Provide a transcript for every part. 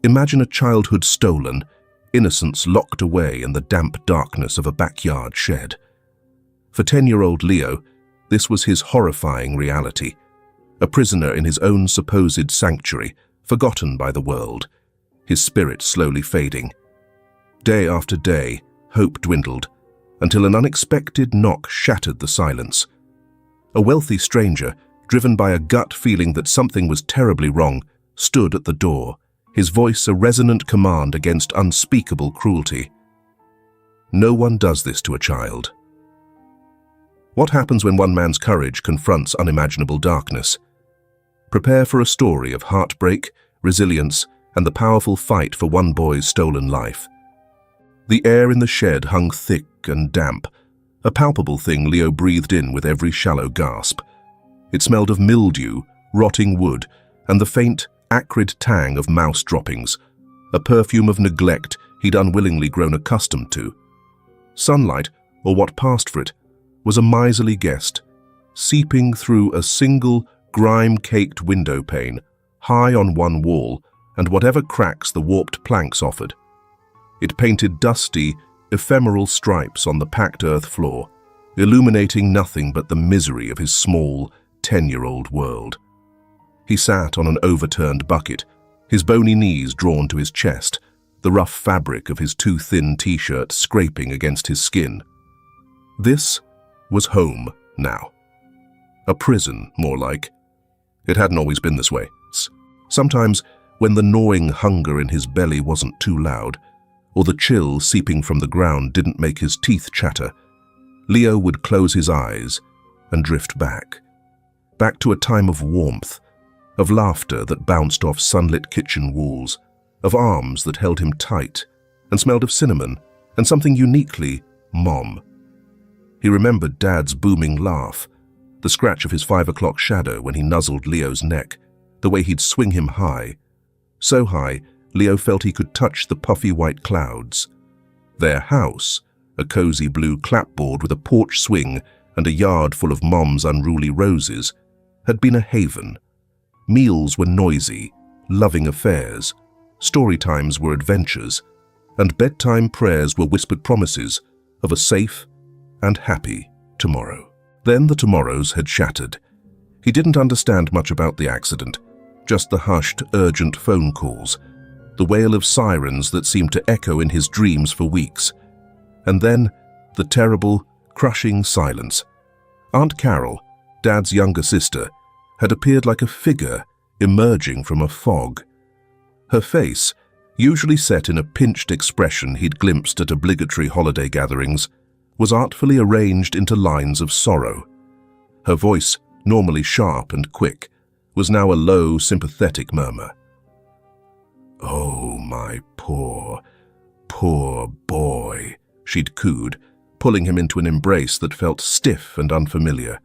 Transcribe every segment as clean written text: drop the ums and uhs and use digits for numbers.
Imagine a childhood stolen, innocence locked away in the damp darkness of a backyard shed. For 10-year-old Leo, this was his horrifying reality. A prisoner in his own supposed sanctuary, forgotten by the world, his spirit slowly fading. Day after day, hope dwindled, until an unexpected knock shattered the silence. A wealthy stranger, driven by a gut feeling that something was terribly wrong, stood at the door, his voice a resonant command against unspeakable cruelty. No one does this to a child. What happens when one man's courage confronts unimaginable darkness? Prepare for a story of heartbreak, resilience, and the powerful fight for one boy's stolen life. The air in the shed hung thick and damp, a palpable thing Leo breathed in with every shallow gasp. It smelled of mildew, rotting wood, and the faint, acrid tang of mouse droppings, a perfume of neglect he'd unwillingly grown accustomed to. Sunlight, or what passed for it, was a miserly guest, seeping through a single, grime-caked window pane, high on one wall, and whatever cracks the warped planks offered. It painted dusty, ephemeral stripes on the packed earth floor, illuminating nothing but the misery of his small, 10-year-old world. He sat on an overturned bucket, his bony knees drawn to his chest, the rough fabric of his too thin t-shirt scraping against his skin. This was home now. A prison, more like. It hadn't always been this way. Sometimes, when the gnawing hunger in his belly wasn't too loud, or the chill seeping from the ground didn't make his teeth chatter, Leo would close his eyes and drift back to a time of warmth, of laughter that bounced off sunlit kitchen walls, of arms that held him tight and smelled of cinnamon and something uniquely Mom. He remembered Dad's booming laugh, the scratch of his 5 o'clock shadow when he nuzzled Leo's neck, the way he'd swing him high. So high, Leo felt he could touch the puffy white clouds. Their house, a cozy blue clapboard with a porch swing and a yard full of Mom's unruly roses, had been a haven. Meals were noisy, loving affairs, story times were adventures, and bedtime prayers were whispered promises of a safe and happy tomorrow. Then the tomorrows had shattered. He didn't understand much about the accident, just the hushed, urgent phone calls, the wail of sirens that seemed to echo in his dreams for weeks. And then, the terrible, crushing silence. Aunt Carol, Dad's younger sister, had appeared like a figure emerging from a fog. Her face, usually set in a pinched expression he'd glimpsed at obligatory holiday gatherings, was artfully arranged into lines of sorrow. Her voice, normally sharp and quick, was now a low, sympathetic murmur. "Oh, my poor, poor boy," she'd cooed, pulling him into an embrace that felt stiff and unfamiliar.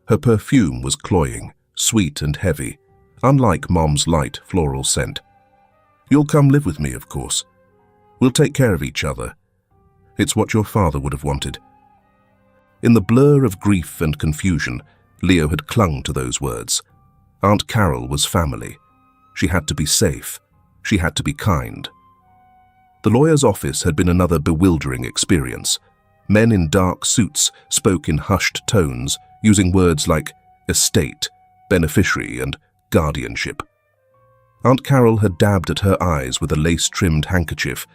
Her perfume was cloying, sweet and heavy, unlike Mom's light floral scent. "You'll come live with me, of course. We'll take care of each other. It's what your father would have wanted." In the blur of grief and confusion, Leo had clung to those words. Aunt Carol was family. She had to be safe. She had to be kind. The lawyer's office had been another bewildering experience. Men in dark suits spoke in hushed tones, using words like estate, beneficiary, and guardianship. Aunt Carol had dabbed at her eyes with a lace-trimmed handkerchief,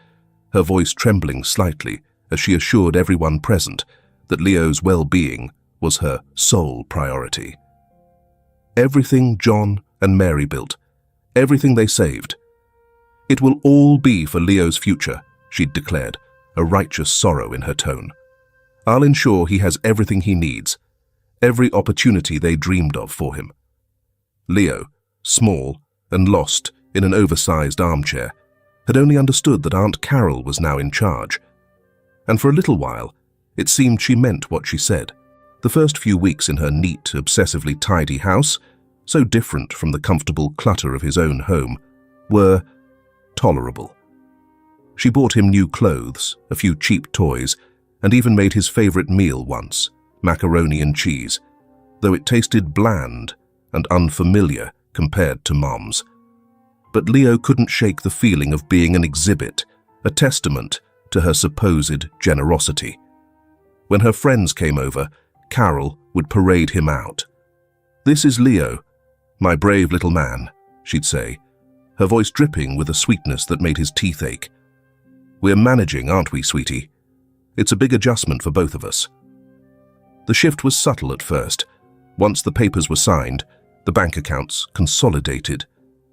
her voice trembling slightly as she assured everyone present that Leo's well-being was her sole priority. Everything John and Mary built, everything they saved, "It will all be for Leo's future," she'd declared, a righteous sorrow in her tone. "I'll ensure he has everything he needs, every opportunity they dreamed of for him." Leo, small and lost in an oversized armchair, had only understood that Aunt Carol was now in charge. And for a little while, it seemed she meant what she said. The first few weeks in her neat, obsessively tidy house, so different from the comfortable clutter of his own home, were tolerable. She bought him new clothes, a few cheap toys, and even made his favorite meal once, macaroni and cheese, though it tasted bland and unfamiliar compared to Mom's. but Leo couldn't shake the feeling of being an exhibit, a testament to her supposed generosity. When her friends came over, Carol would parade him out. "This is Leo, my brave little man," she'd say, her voice dripping with a sweetness that made his teeth ache. "We're managing, aren't we, sweetie? It's a big adjustment for both of us." The shift was subtle at first. Once the papers were signed, the bank accounts consolidated,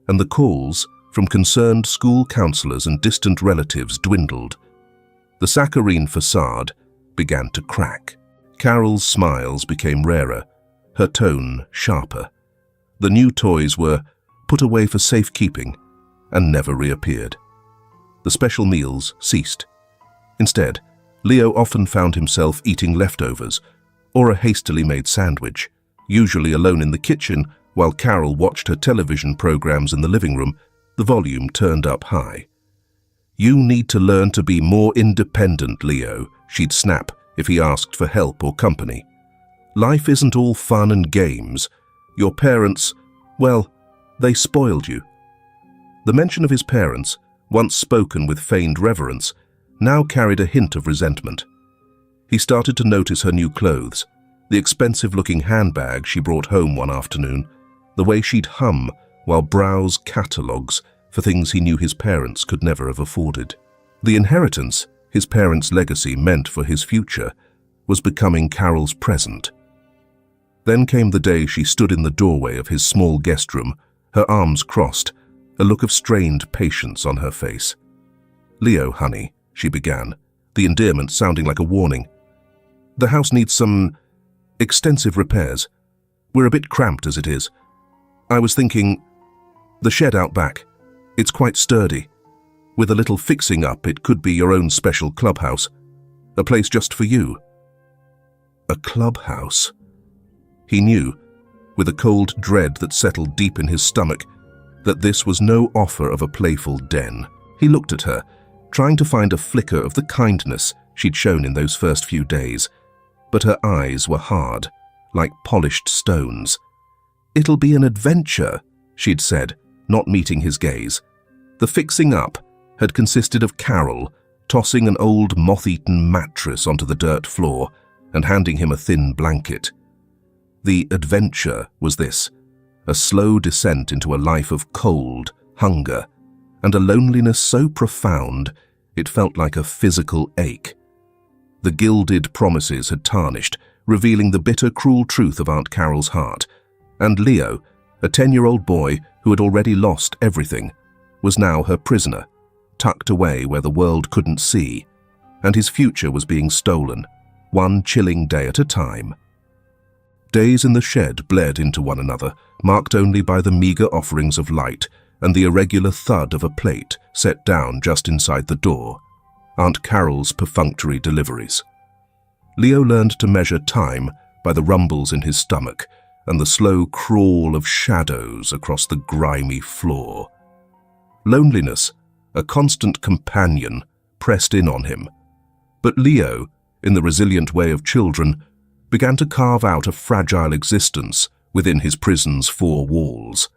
and the calls from concerned school counselors and distant relatives dwindled. The saccharine facade began to crack. Carol's smiles became rarer, her tone sharper. The new toys were put away for safekeeping and never reappeared. The special meals ceased. Instead, Leo often found himself eating leftovers or a hastily made sandwich, usually alone in the kitchen while Carol watched her television programs in the living room, the volume turned up high. "You need to learn to be more independent, Leo," she'd snap if he asked for help or company. "Life isn't all fun and games. Your parents, well, they spoiled you." The mention of his parents, once spoken with feigned reverence, now carried a hint of resentment. He started to notice her new clothes, the expensive-looking handbag she brought home one afternoon, the way she'd hum while browse catalogues for things he knew his parents could never have afforded. The inheritance his parents' legacy meant for his future was becoming Carol's present. Then came the day she stood in the doorway of his small guest room, her arms crossed, a look of strained patience on her face. "Leo, honey," she began, the endearment sounding like a warning. "The house needs some extensive repairs. We're a bit cramped as it is. I was thinking, the shed out back. It's quite sturdy. With a little fixing up, it could be your own special clubhouse. A place just for you." A clubhouse? He knew, with a cold dread that settled deep in his stomach, that this was no offer of a playful den. He looked at her, trying to find a flicker of the kindness she'd shown in those first few days, but her eyes were hard, like polished stones. "It'll be an adventure," she'd said, not meeting his gaze. The fixing up had consisted of Carol tossing an old moth-eaten mattress onto the dirt floor and handing him a thin blanket. The adventure was this, a slow descent into a life of cold, hunger, and a loneliness so profound it felt like a physical ache. The gilded promises had tarnished, revealing the bitter, cruel truth of Aunt Carol's heart, and Leo, a 10-year-old boy who had already lost everything, was now her prisoner, tucked away where the world couldn't see, and his future was being stolen, one chilling day at a time. Days in the shed bled into one another, marked only by the meager offerings of light and the irregular thud of a plate set down just inside the door, Aunt Carol's perfunctory deliveries. Leo learned to measure time by the rumbles in his stomach and the slow crawl of shadows across the grimy floor. Loneliness, a constant companion, pressed in on him. But Leo, in the resilient way of children, began to carve out a fragile existence within his prison's four walls.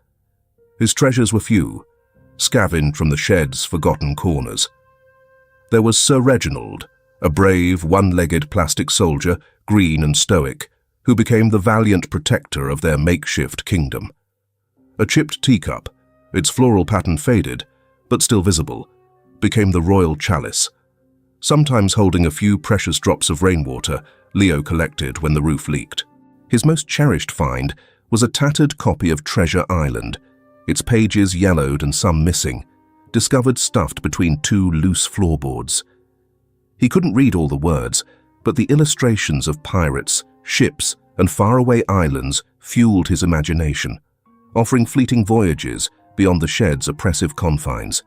His treasures were few, scavenged from the shed's forgotten corners. There was Sir Reginald, a brave, one-legged plastic soldier, green and stoic, who became the valiant protector of their makeshift kingdom. A chipped teacup, its floral pattern faded, but still visible, became the royal chalice, sometimes holding a few precious drops of rainwater Leo collected when the roof leaked. His most cherished find was a tattered copy of Treasure Island, its pages yellowed and some missing, discovered stuffed between two loose floorboards. He couldn't read all the words, but the illustrations of pirates, ships, and faraway islands fueled his imagination, offering fleeting voyages beyond the shed's oppressive confines.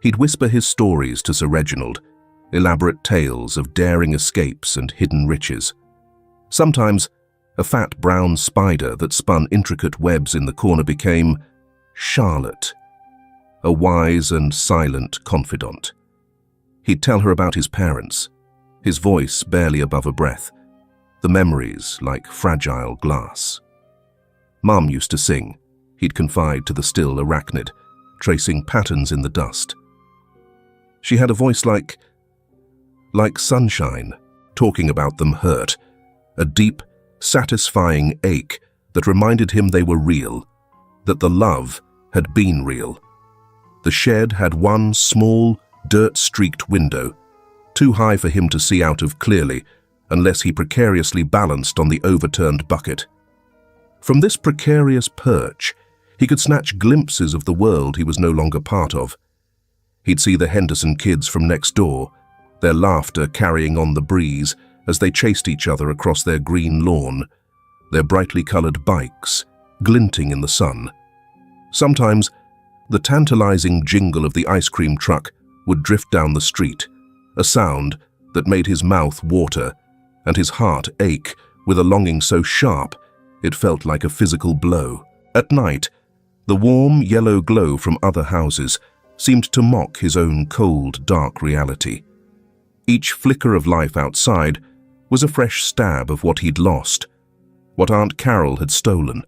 He'd whisper his stories to Sir Reginald, elaborate tales of daring escapes and hidden riches. Sometimes, a fat brown spider that spun intricate webs in the corner became Charlotte, a wise and silent confidant. He'd tell her about his parents, his voice barely above a breath, the memories like fragile glass. Mum used to sing, he'd confide to the still arachnid, tracing patterns in the dust. She had a voice like sunshine, talking about them hurt, a deep, satisfying ache that reminded him they were real, that the love had been real. The shed had one small, dirt-streaked window, too high for him to see out of clearly unless he precariously balanced on the overturned bucket. From this precarious perch, he could snatch glimpses of the world he was no longer part of. He'd see the Henderson kids from next door, their laughter carrying on the breeze as they chased each other across their green lawn, their brightly colored bikes glinting in the sun. Sometimes, the tantalizing jingle of the ice cream truck would drift down the street, a sound that made his mouth water and his heart ache with a longing so sharp it felt like a physical blow. At night, the warm yellow glow from other houses seemed to mock his own cold, dark reality. Each flicker of life outside was a fresh stab of what he'd lost, what Aunt Carol had stolen.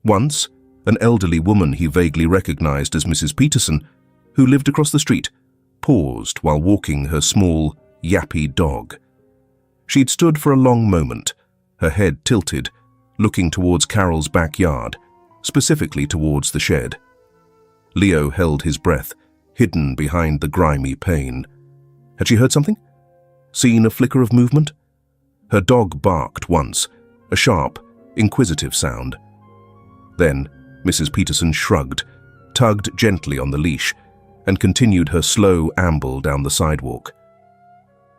Once, an elderly woman he vaguely recognized as Mrs. Peterson, who lived across the street, paused while walking her small, yappy dog. She'd stood for a long moment, her head tilted, looking towards Carol's backyard, specifically towards the shed. Leo held his breath, hidden behind the grimy pane. Had she heard something? Seen a flicker of movement? Her dog barked once, a sharp, inquisitive sound. Then, Mrs. Peterson shrugged, tugged gently on the leash, and continued her slow amble down the sidewalk.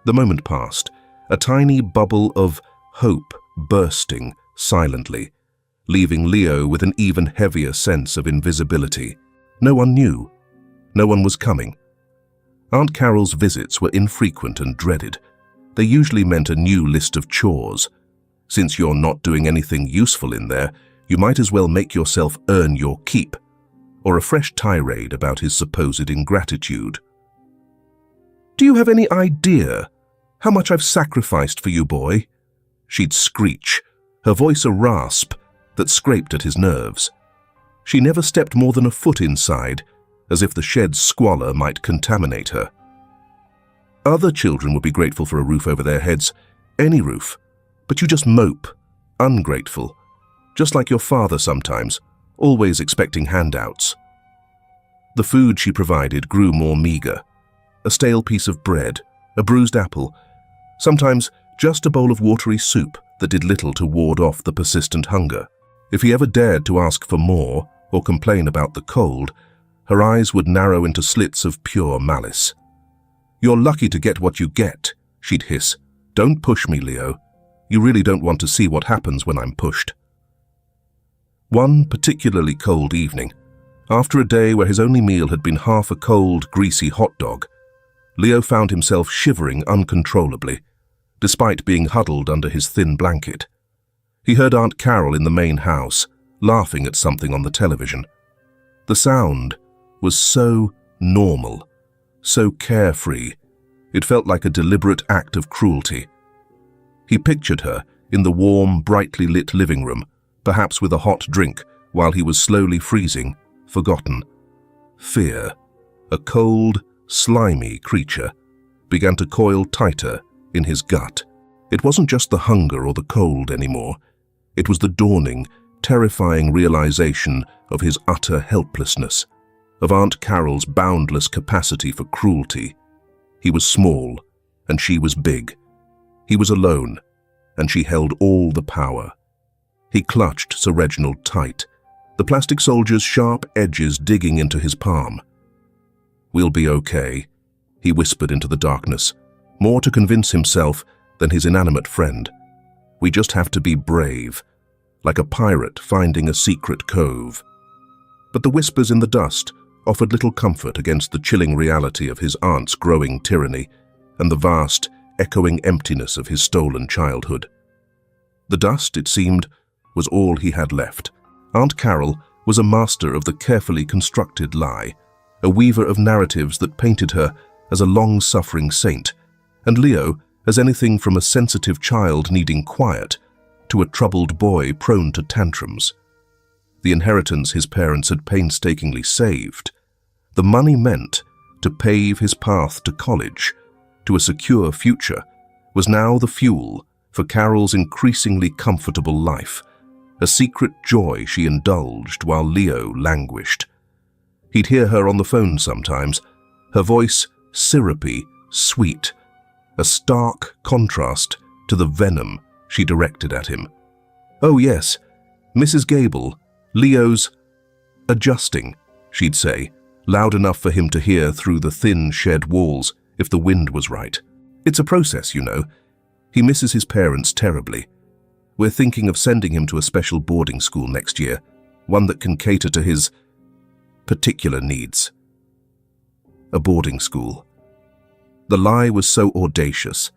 The moment passed, a tiny bubble of hope bursting silently, leaving Leo with an even heavier sense of invisibility. No one knew. No one was coming. Aunt Carol's visits were infrequent and dreaded. They usually meant a new list of chores. Since you're not doing anything useful in there, you might as well make yourself earn your keep, or a fresh tirade about his supposed ingratitude. "Do you have any idea how much I've sacrificed for you, boy?" She'd screech, her voice a rasp that scraped at his nerves. She never stepped more than a foot inside, as if the shed's squalor might contaminate her. Other children would be grateful for a roof over their heads, any roof, but you just mope, ungrateful, just like your father sometimes, always expecting handouts. The food she provided grew more meager. A stale piece of bread, a bruised apple, sometimes just a bowl of watery soup that did little to ward off the persistent hunger. If he ever dared to ask for more or complain about the cold, her eyes would narrow into slits of pure malice. "You're lucky to get what you get," she'd hiss. "Don't push me, Leo. You really don't want to see what happens when I'm pushed." One particularly cold evening, after a day where his only meal had been half a cold, greasy hot dog, Leo found himself shivering uncontrollably, despite being huddled under his thin blanket. He heard Aunt Carol in the main house, laughing at something on the television. The sound was so normal, so carefree, it felt like a deliberate act of cruelty. He pictured her in the warm, brightly lit living room, perhaps with a hot drink, while he was slowly freezing, forgotten. Fear, a cold, slimy creature, began to coil tighter in his gut. It wasn't just the hunger or the cold anymore. It was the dawning, terrifying realization of his utter helplessness, of Aunt Carol's boundless capacity for cruelty. He was small, and she was big. He was alone, and she held all the power. He clutched Sir Reginald tight, the plastic soldier's sharp edges digging into his palm. "We'll be okay," he whispered into the darkness, more to convince himself than his inanimate friend. "We just have to be brave, like a pirate finding a secret cove." But the whispers in the dust offered little comfort against the chilling reality of his aunt's growing tyranny and the vast, echoing emptiness of his stolen childhood. The dust, it seemed, was all he had left. Aunt Carol was a master of the carefully constructed lie, a weaver of narratives that painted her as a long-suffering saint, and Leo as anything from a sensitive child needing quiet to a troubled boy prone to tantrums. The inheritance his parents had painstakingly saved The money meant to pave his path to college, to a secure future, was now the fuel for Carol's increasingly comfortable life, a secret joy she indulged while Leo languished. He'd hear her on the phone sometimes, her voice syrupy, sweet, a stark contrast to the venom she directed at him. "Oh yes, Mrs. Gable, Leo's adjusting," she'd say, loud enough for him to hear through the thin shed walls if the wind was right. "It's a process, you know. He misses his parents terribly. We're thinking of sending him to a special boarding school next year, one that can cater to his particular needs." A boarding school. The lie was so audacious,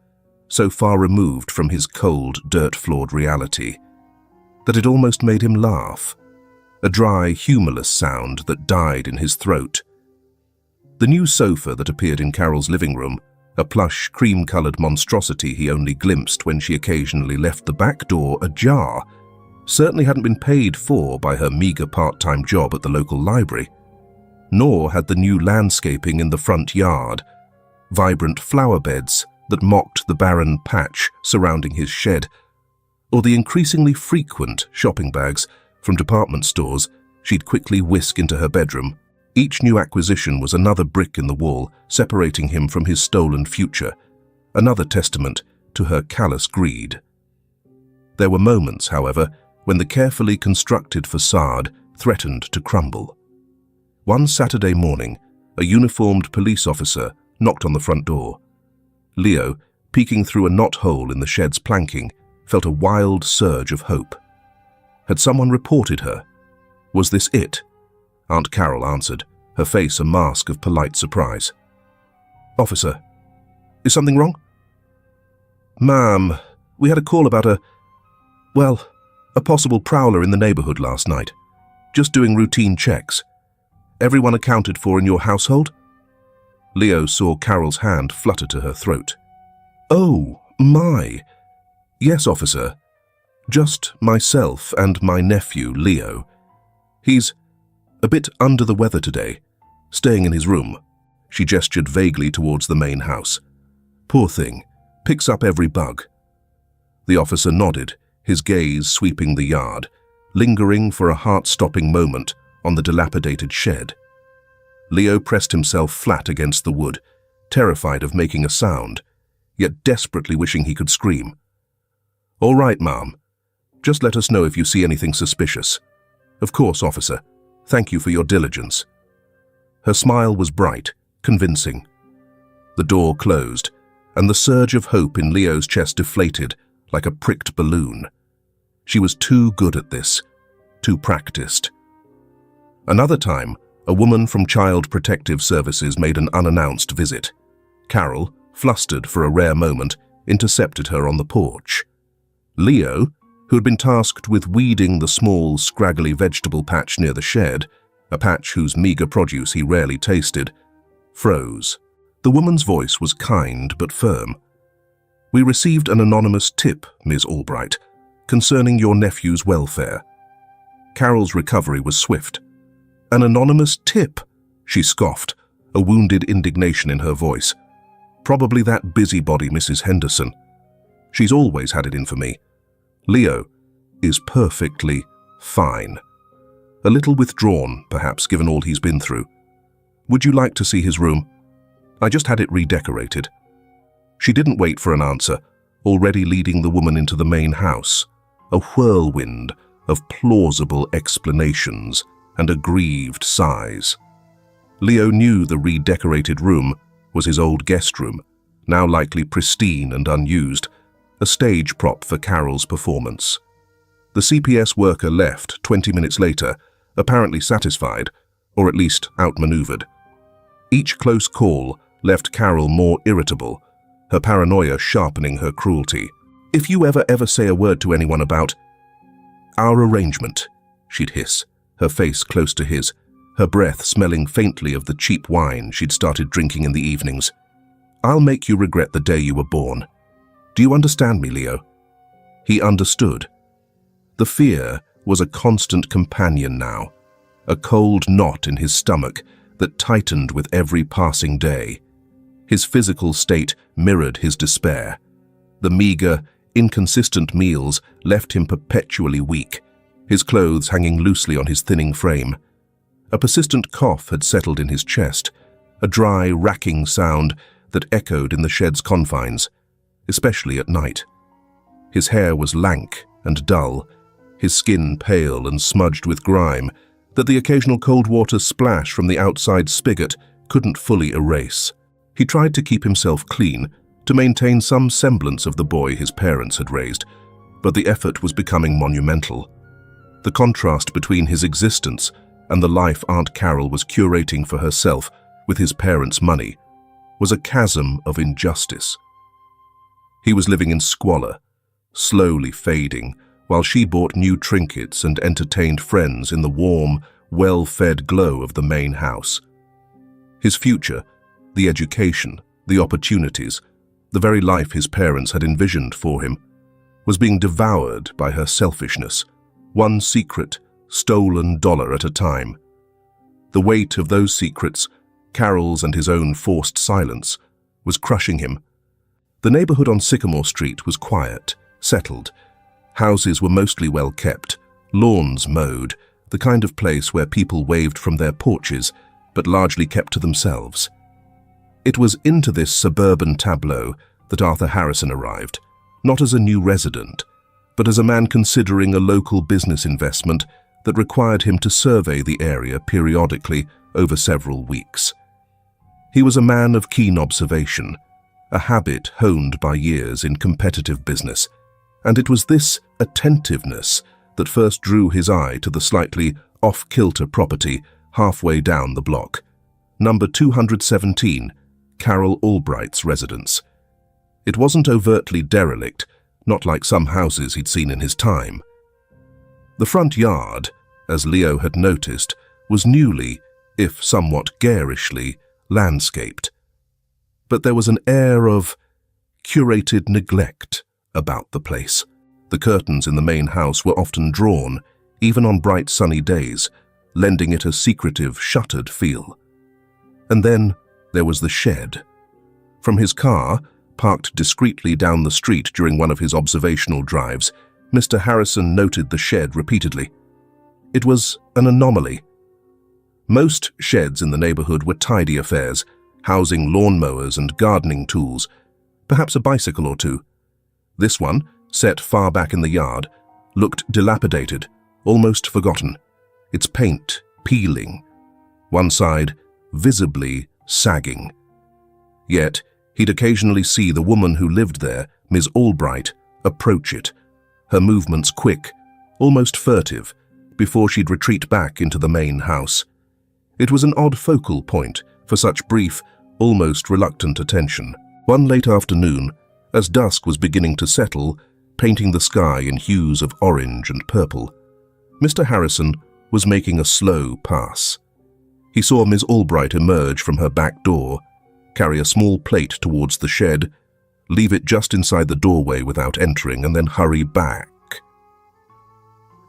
so far removed from his cold, dirt-floored reality, that it almost made him laugh, a dry, humorless sound that died in his throat. The new sofa that appeared in Carol's living room, a plush, cream-colored monstrosity he only glimpsed when she occasionally left the back door ajar, certainly hadn't been paid for by her meager part-time job at the local library. Nor had the new landscaping in the front yard, vibrant flower beds that mocked the barren patch surrounding his shed, or the increasingly frequent shopping bags from department stores she'd quickly whisk into her bedroom. Each new acquisition was another brick in the wall, separating him from his stolen future, another testament to her callous greed. There were moments, however, when the carefully constructed facade threatened to crumble. One Saturday morning, a uniformed police officer knocked on the front door. Leo, peeking through a knothole in the shed's planking, felt a wild surge of hope. Had someone reported her? Was this it? Aunt Carol answered, her face a mask of polite surprise. "Officer, is something wrong?" "Ma'am, we had a call about a possible prowler in the neighborhood last night. Just doing routine checks. Everyone accounted for in your household?" Leo saw Carol's hand flutter to her throat. "Oh, my. Yes, officer. Just myself and my nephew, Leo. He's a bit under the weather today, staying in his room." She gestured vaguely towards the main house. "Poor thing, picks up every bug." The officer nodded, his gaze sweeping the yard, lingering for a heart-stopping moment on the dilapidated shed. Leo pressed himself flat against the wood, terrified of making a sound, yet desperately wishing he could scream. "All right, Ma'am. Just let us know if you see anything suspicious." "Of course, officer. Thank you for your diligence." Her smile was bright, convincing. The door closed, and the surge of hope in Leo's chest deflated like a pricked balloon. She was too good at this, too practiced. Another time, a woman from Child Protective Services made an unannounced visit. Carol, flustered for a rare moment, intercepted her on the porch. Leo, who had been tasked with weeding the small, scraggly vegetable patch near the shed, a patch whose meager produce he rarely tasted, froze. The woman's voice was kind but firm. "We received an anonymous tip, Ms. Albright, concerning your nephew's welfare." Carol's recovery was swift. "An anonymous tip?" she scoffed, a wounded indignation in her voice. "Probably that busybody Mrs. Henderson. She's always had it in for me. Leo is perfectly fine. A little withdrawn, perhaps, given all he's been through. Would you like to see his room? I just had it redecorated." She didn't wait for an answer, already leading the woman into the main house, a whirlwind of plausible explanations and aggrieved sighs. Leo knew the redecorated room was his old guest room, now likely pristine and unused, a stage prop for Carol's performance. The CPS worker left 20 minutes later, apparently satisfied, or at least outmaneuvered. Each close call left Carol more irritable, her paranoia sharpening her cruelty. "If you ever say a word to anyone about our arrangement," she'd hiss, her face close to his, her breath smelling faintly of the cheap wine she'd started drinking in the evenings, "I'll make you regret the day you were born. Do you understand me, Leo?" He understood. The fear was a constant companion now, a cold knot in his stomach, that tightened with every passing day. His physical state mirrored his despair. The meager, inconsistent meals left him perpetually weak, his clothes hanging loosely on his thinning frame. A persistent cough had settled in his chest, a dry, racking sound that echoed in the shed's confines, especially at night. His hair was lank and dull, his skin pale and smudged with grime that the occasional cold water splash from the outside spigot couldn't fully erase. He tried to keep himself clean, to maintain some semblance of the boy his parents had raised, but the effort was becoming monumental. The contrast between his existence and the life Aunt Carol was curating for herself with his parents' money was a chasm of injustice. He was living in squalor, slowly fading, while she bought new trinkets and entertained friends in the warm, well-fed glow of the main house. His future, the education, the opportunities, the very life his parents had envisioned for him, was being devoured by her selfishness, one secret, stolen dollar at a time. The weight of those secrets, Carol's and his own forced silence, was crushing him. The neighborhood on Sycamore Street was quiet, settled. Houses were mostly well kept, lawns mowed, the kind of place where people waved from their porches, but largely kept to themselves. It was into this suburban tableau that Arthur Harrison arrived, not as a new resident, but as a man considering a local business investment that required him to survey the area periodically over several weeks. He was a man of keen observation, a habit honed by years in competitive business, and it was this attentiveness that first drew his eye to the slightly off-kilter property halfway down the block, number 217, Carol Albright's residence. It wasn't overtly derelict, not like some houses he'd seen in his time. The front yard, as Leo had noticed, was newly, if somewhat garishly, landscaped. But there was an air of curated neglect about the place. The curtains in the main house were often drawn, even on bright sunny days, lending it a secretive, shuttered feel. And then there was the shed. From his car, parked discreetly down the street during one of his observational drives, Mr. Harrison noted the shed repeatedly. It was an anomaly. Most sheds in the neighborhood were tidy affairs, housing lawnmowers and gardening tools, perhaps a bicycle or two. This one, set far back in the yard, looked dilapidated, almost forgotten, its paint peeling, one side visibly sagging. Yet, he'd occasionally see the woman who lived there, Ms. Albright, approach it, her movements quick, almost furtive, before she'd retreat back into the main house. It was an odd focal point for such brief, almost reluctant attention. One late afternoon, as dusk was beginning to settle, painting the sky in hues of orange and purple, Mr. Harrison was making a slow pass. He saw Ms. Albright emerge from her back door, carry a small plate towards the shed, leave it just inside the doorway without entering, and then hurry back.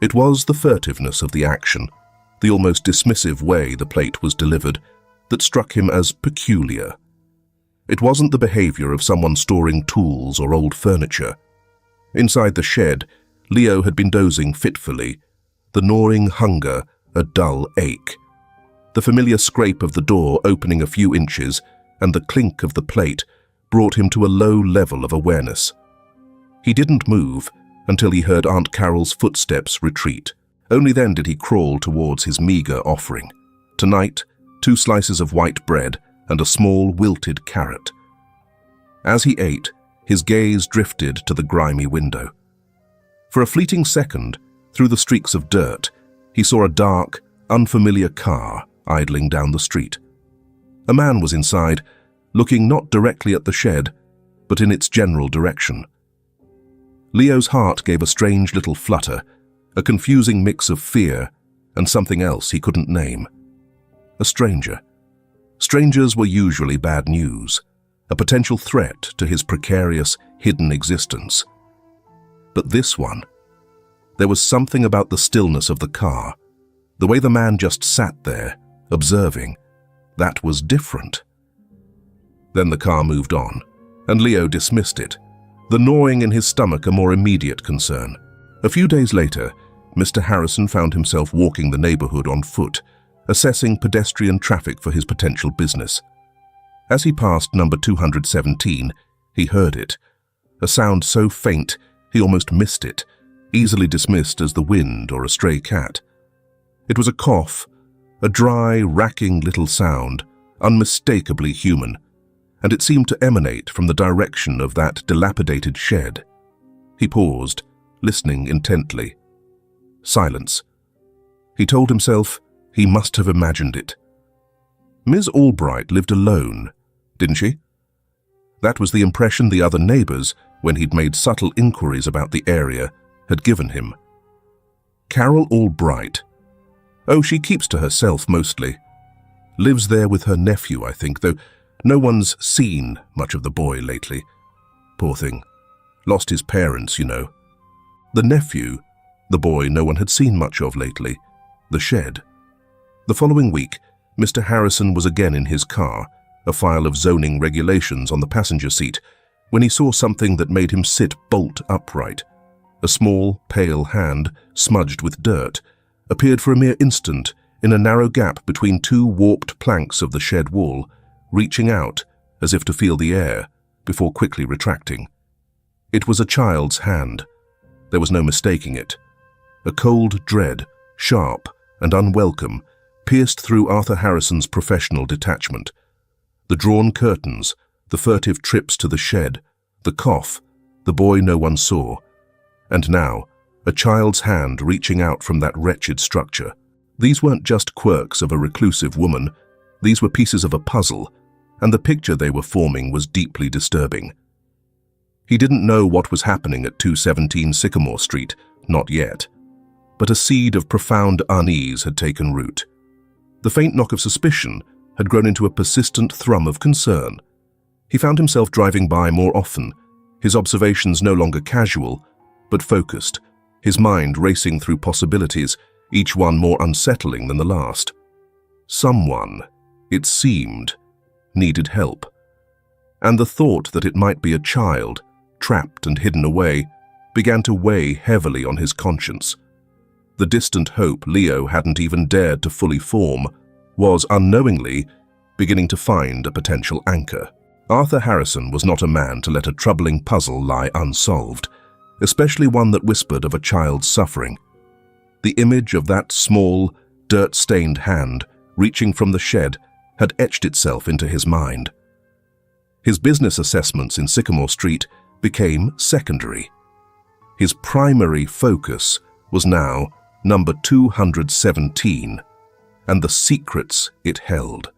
It was the furtiveness of the action, the almost dismissive way the plate was delivered, that struck him as peculiar. It wasn't the behavior of someone storing tools or old furniture. Inside the shed, Leo had been dozing fitfully, the gnawing hunger a dull ache. The familiar scrape of the door opening a few inches and the clink of the plate brought him to a low level of awareness. He didn't move until he heard Aunt Carol's footsteps retreat. Only then did he crawl towards his meager offering. Tonight, 2 slices of white bread and a small wilted carrot. As he ate, his gaze drifted to the grimy window. For a fleeting second, through the streaks of dirt, he saw a dark, unfamiliar car idling down the street. A man was inside, looking not directly at the shed, but in its general direction. Leo's heart gave a strange little flutter, a confusing mix of fear and something else he couldn't name. A stranger. Strangers were usually bad news, a potential threat to his precarious, hidden existence. But this one, there was something about the stillness of the car, the way the man just sat there, observing, That was different. Then the car moved on, and Leo dismissed it, the gnawing in his stomach a more immediate concern. A few days later, Mr. Harrison found himself walking the neighborhood on foot, assessing pedestrian traffic for his potential business. As he passed number 217, he heard it, a sound so faint he almost missed it, easily dismissed as the wind or a stray cat. It was a cough, a dry, racking little sound, unmistakably human, and it seemed to emanate from the direction of that dilapidated shed. He paused, listening intently. Silence. He told himself he must have imagined it. Ms. Albright lived alone, didn't she? That was the impression the other neighbors, when he'd made subtle inquiries about the area, had given him. Carol Albright. Oh, she keeps to herself mostly. Lives there with her nephew, I think, though no one's seen much of the boy lately. Poor thing. Lost his parents, you know. The nephew, the boy no one had seen much of lately. The shed. The following week, Mr. Harrison was again in his car, a file of zoning regulations on the passenger seat, when he saw something that made him sit bolt upright. A small, pale hand, smudged with dirt, appeared for a mere instant in a narrow gap between two warped planks of the shed wall, reaching out as if to feel the air, before quickly retracting. It was a child's hand. There was no mistaking it. A cold dread, sharp and unwelcome, pierced through Arthur Harrison's professional detachment. The drawn curtains, the furtive trips to the shed, the cough, the boy no one saw, and now a child's hand reaching out from that wretched structure. These weren't just quirks of a reclusive woman, these were pieces of a puzzle, and the picture they were forming was deeply disturbing. He didn't know what was happening at 217 Sycamore Street, not yet, but a seed of profound unease had taken root. The faint knock of suspicion had grown into a persistent thrum of concern. He found himself driving by more often, his observations no longer casual, but focused, his mind racing through possibilities, each one more unsettling than the last. Someone, it seemed, needed help. And the thought that it might be a child, trapped and hidden away, began to weigh heavily on his conscience. The distant hope Leo hadn't even dared to fully form was, unknowingly, beginning to find a potential anchor. Arthur Harrison was not a man to let a troubling puzzle lie unsolved, especially one that whispered of a child's suffering. The image of that small, dirt-stained hand reaching from the shed had etched itself into his mind. His business assessments in Sycamore Street became secondary. His primary focus was now number 217, and the secrets it held.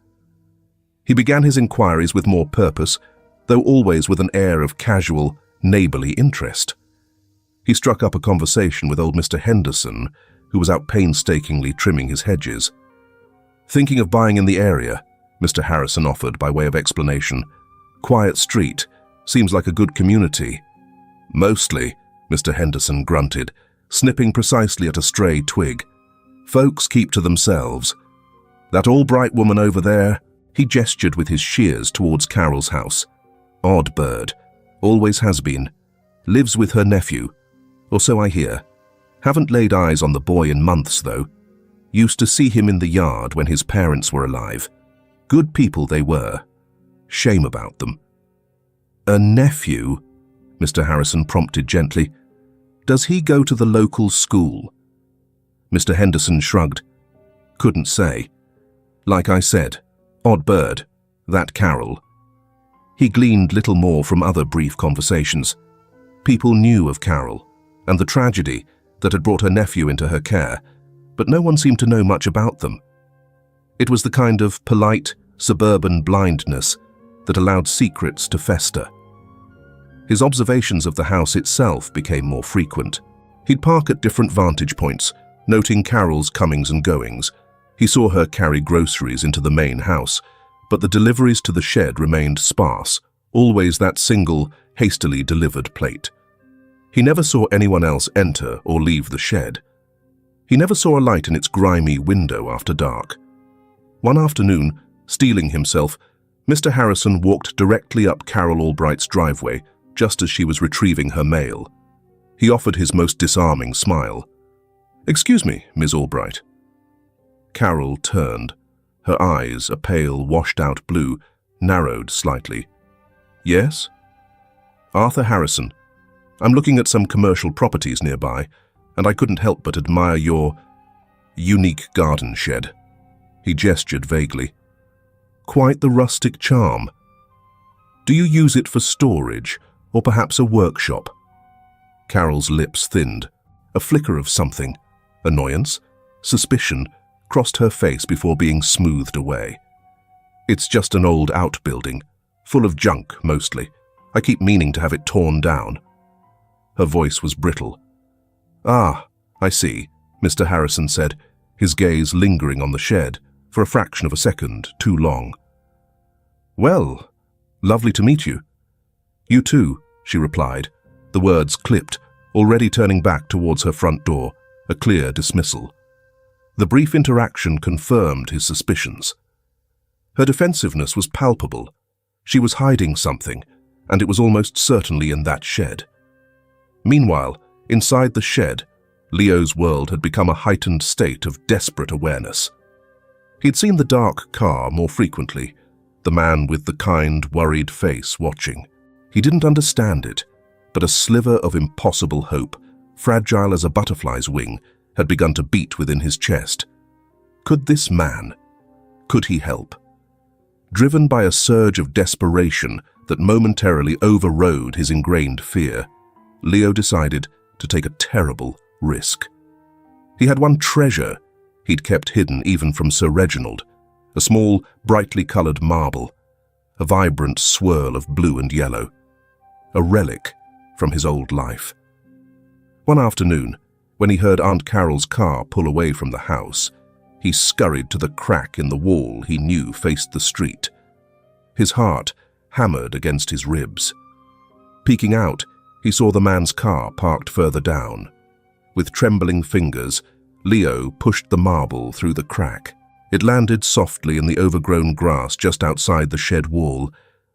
He began his inquiries with more purpose, though always with an air of casual, neighborly interest. He struck up a conversation with old Mr. Henderson, who was out painstakingly trimming his hedges. Thinking of buying in the area, Mr. Harrison offered by way of explanation. Quiet street, seems like a good community. Mostly, Mr. Henderson grunted, snipping precisely at a stray twig. Folks keep to themselves. That Albright woman over there, he gestured with his shears towards Carol's house. Odd bird, always has been. Lives with her nephew, or so I hear. Haven't laid eyes on the boy in months, though. Used to see him in the yard when his parents were alive. Good people they were. Shame about them. A nephew? Mr. Harrison prompted gently. Does he go to the local school? Mr. Henderson shrugged. Couldn't say. Like I said, odd bird, that Carol. He gleaned little more from other brief conversations. People knew of Carol and the tragedy that had brought her nephew into her care, but no one seemed to know much about them. It was the kind of polite, suburban blindness that allowed secrets to fester. His observations of the house itself became more frequent. He'd park at different vantage points, noting Carol's comings and goings. He saw her carry groceries into the main house, but the deliveries to the shed remained sparse, always that single, hastily delivered plate. He never saw anyone else enter or leave the shed. He never saw a light in its grimy window after dark. One afternoon, Steeling himself, Mr. Harrison walked directly up Carol Albright's driveway just as she was retrieving her mail. He offered his most disarming smile. "Excuse me, Miss Albright." Carol turned. Her eyes, a pale, washed-out blue, narrowed slightly. "Yes?" "Arthur Harrison. I'm looking at some commercial properties nearby, and I couldn't help but admire your unique garden shed." He gestured vaguely. "Quite the rustic charm. Do you use it for storage, or perhaps a workshop?" Carol's lips thinned. A flicker of something, annoyance, suspicion, crossed her face before being smoothed away. "It's just an old outbuilding, full of junk mostly. I keep meaning to have it torn down." Her voice was brittle. "Ah, I see," Mr. Harrison said, his gaze lingering on the shed for a fraction of a second too long. "Well, lovely to meet you." "You too," she replied, the words clipped, already turning back towards her front door, a clear dismissal. The brief interaction confirmed his suspicions. Her defensiveness was palpable. She was hiding something, and it was almost certainly in that shed. Meanwhile, inside the shed, Leo's world had become a heightened state of desperate awareness. He'd seen the dark car more frequently, the man with the kind, worried face watching. He didn't understand it, but a sliver of impossible hope, fragile as a butterfly's wing, had begun to beat within his chest. Could this man? Could he help? Driven by a surge of desperation that momentarily overrode his ingrained fear, Leo decided to take a terrible risk. He had one treasure he'd kept hidden even from Sir Reginald, a small, brightly colored marble, a vibrant swirl of blue and yellow, a relic from his old life. One afternoon, when he heard Aunt Carol's car pull away from the house, he scurried to the crack in the wall he knew faced the street. His heart hammered against his ribs. Peeking out, he saw the man's car parked further down. With trembling fingers, Leo pushed the marble through the crack. It landed softly in the overgrown grass just outside the shed wall,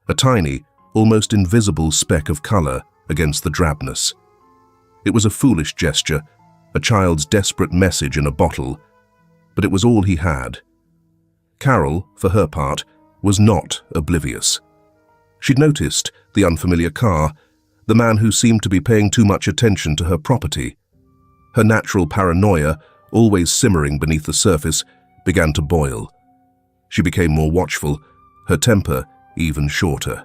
a tiny, almost invisible speck of color against the drabness. It was a foolish gesture, a child's desperate message in a bottle, but it was all he had. Carol, for her part, was not oblivious. She'd noticed the unfamiliar car, the man who seemed to be paying too much attention to her property. Her natural paranoia, always simmering beneath the surface, began to boil. She became more watchful, her temper even shorter.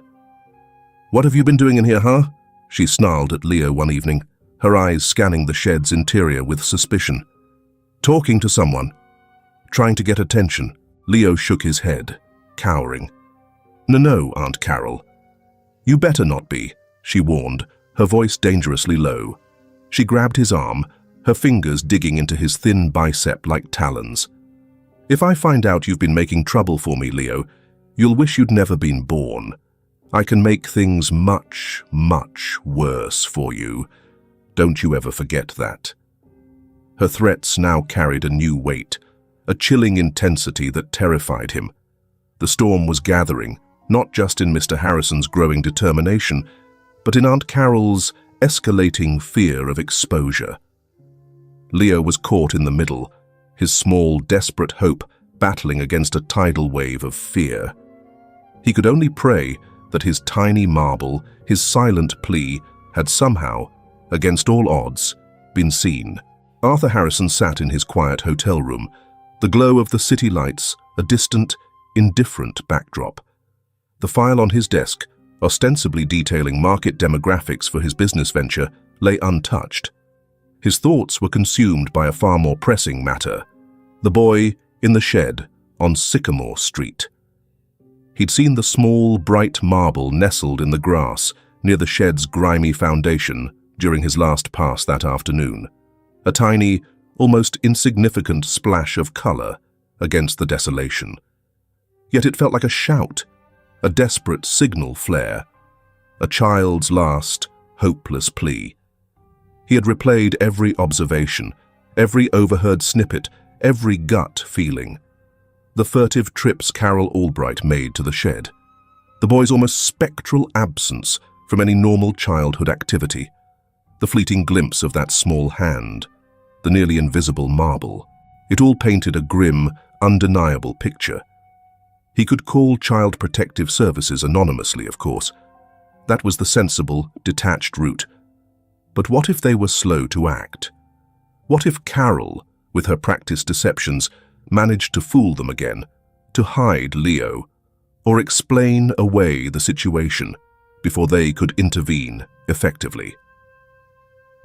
"What have you been doing in here, huh?" she snarled at Leo one evening, her eyes scanning the shed's interior with suspicion. "Talking to someone. Trying to get attention." Leo shook his head, cowering. No, Aunt Carol. "You better not be," she warned, her voice dangerously low. She grabbed his arm, her fingers digging into his thin bicep like talons. "If I find out you've been making trouble for me, Leo, you'll wish you'd never been born. I can make things much, much worse for you. Don't you ever forget that." Her threats now carried a new weight, a chilling intensity that terrified him. The storm was gathering, not just in Mr. Harrison's growing determination, but in Aunt Carol's escalating fear of exposure. Leo was caught in the middle, his small, desperate hope battling against a tidal wave of fear. He could only pray that his tiny marble, his silent plea, had somehow, against all odds, been seen. Arthur Harrison sat in his quiet hotel room, the glow of the city lights, a distant, indifferent backdrop. The file on his desk, ostensibly detailing market demographics for his business venture, lay untouched. His thoughts were consumed by a far more pressing matter: the boy in the shed on Sycamore Street. He'd seen the small, bright marble nestled in the grass near the shed's grimy foundation during his last pass that afternoon, a tiny, almost insignificant splash of color against the desolation. Yet it felt like a shout, a desperate signal flare, a child's last, hopeless plea. He had replayed every observation, every overheard snippet, every gut feeling. the furtive trips Carol Albright made to the shed, the boy's almost spectral absence from any normal childhood activity, the fleeting glimpse of that small hand, the nearly invisible marble. It all painted a grim, undeniable picture. He could call Child Protective Services anonymously, of course. That was the sensible, detached route. But what if they were slow to act? What if Carol, with her practiced deceptions, managed to fool them again, to hide Leo, or explain away the situation before they could intervene effectively?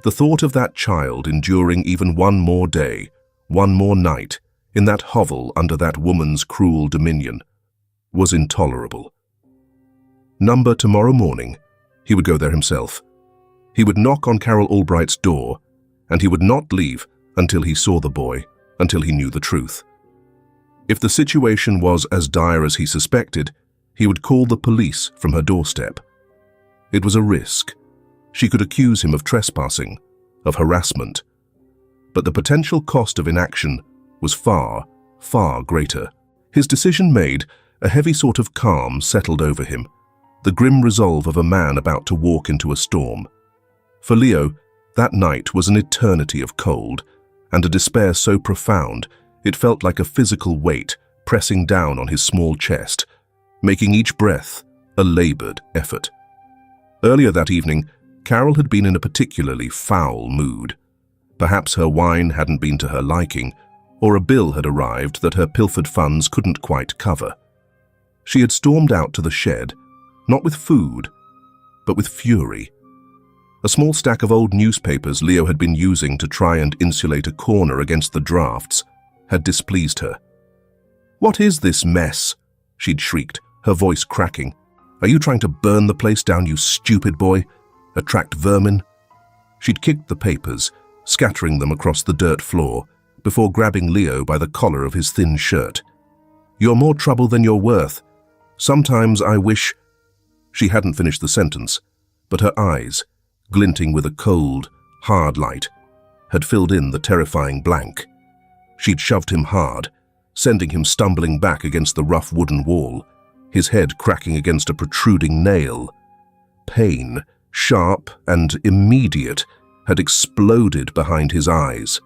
The thought of that child enduring even one more day, one more night, in that hovel under that woman's cruel dominion, was intolerable. Number tomorrow morning, he would go there himself. He would knock on Carol Albright's door, and he would not leave until he saw the boy, until he knew the truth. If the situation was as dire as he suspected, he would call the police from her doorstep. It was a risk. She could accuse him of trespassing, of harassment. But the potential cost of inaction was far, far greater. His decision made, a heavy sort of calm settled over him, the grim resolve of a man about to walk into a storm. For Leo, that night was an eternity of cold, and a despair so profound it felt like a physical weight pressing down on his small chest, making each breath a labored effort. Earlier that evening, Carol had been in a particularly foul mood. Perhaps her wine hadn't been to her liking, or a bill had arrived that her pilfered funds couldn't quite cover. She had stormed out to the shed, not with food, but with fury. A small stack of old newspapers Leo had been using to try and insulate a corner against the drafts had displeased her. "What is this mess?" she'd shrieked, her voice cracking. "Are you trying to burn the place down, you stupid boy? Attract vermin?" She'd kicked the papers, scattering them across the dirt floor, before grabbing Leo by the collar of his thin shirt. "You're more trouble than you're worth. Sometimes I wish—" She hadn't finished the sentence, but her eyes, glinting with a cold, hard light, had filled in the terrifying blank. She'd shoved him hard, sending him stumbling back against the rough wooden wall, his head cracking against a protruding nail. Pain, sharp and immediate, had exploded behind his eyes.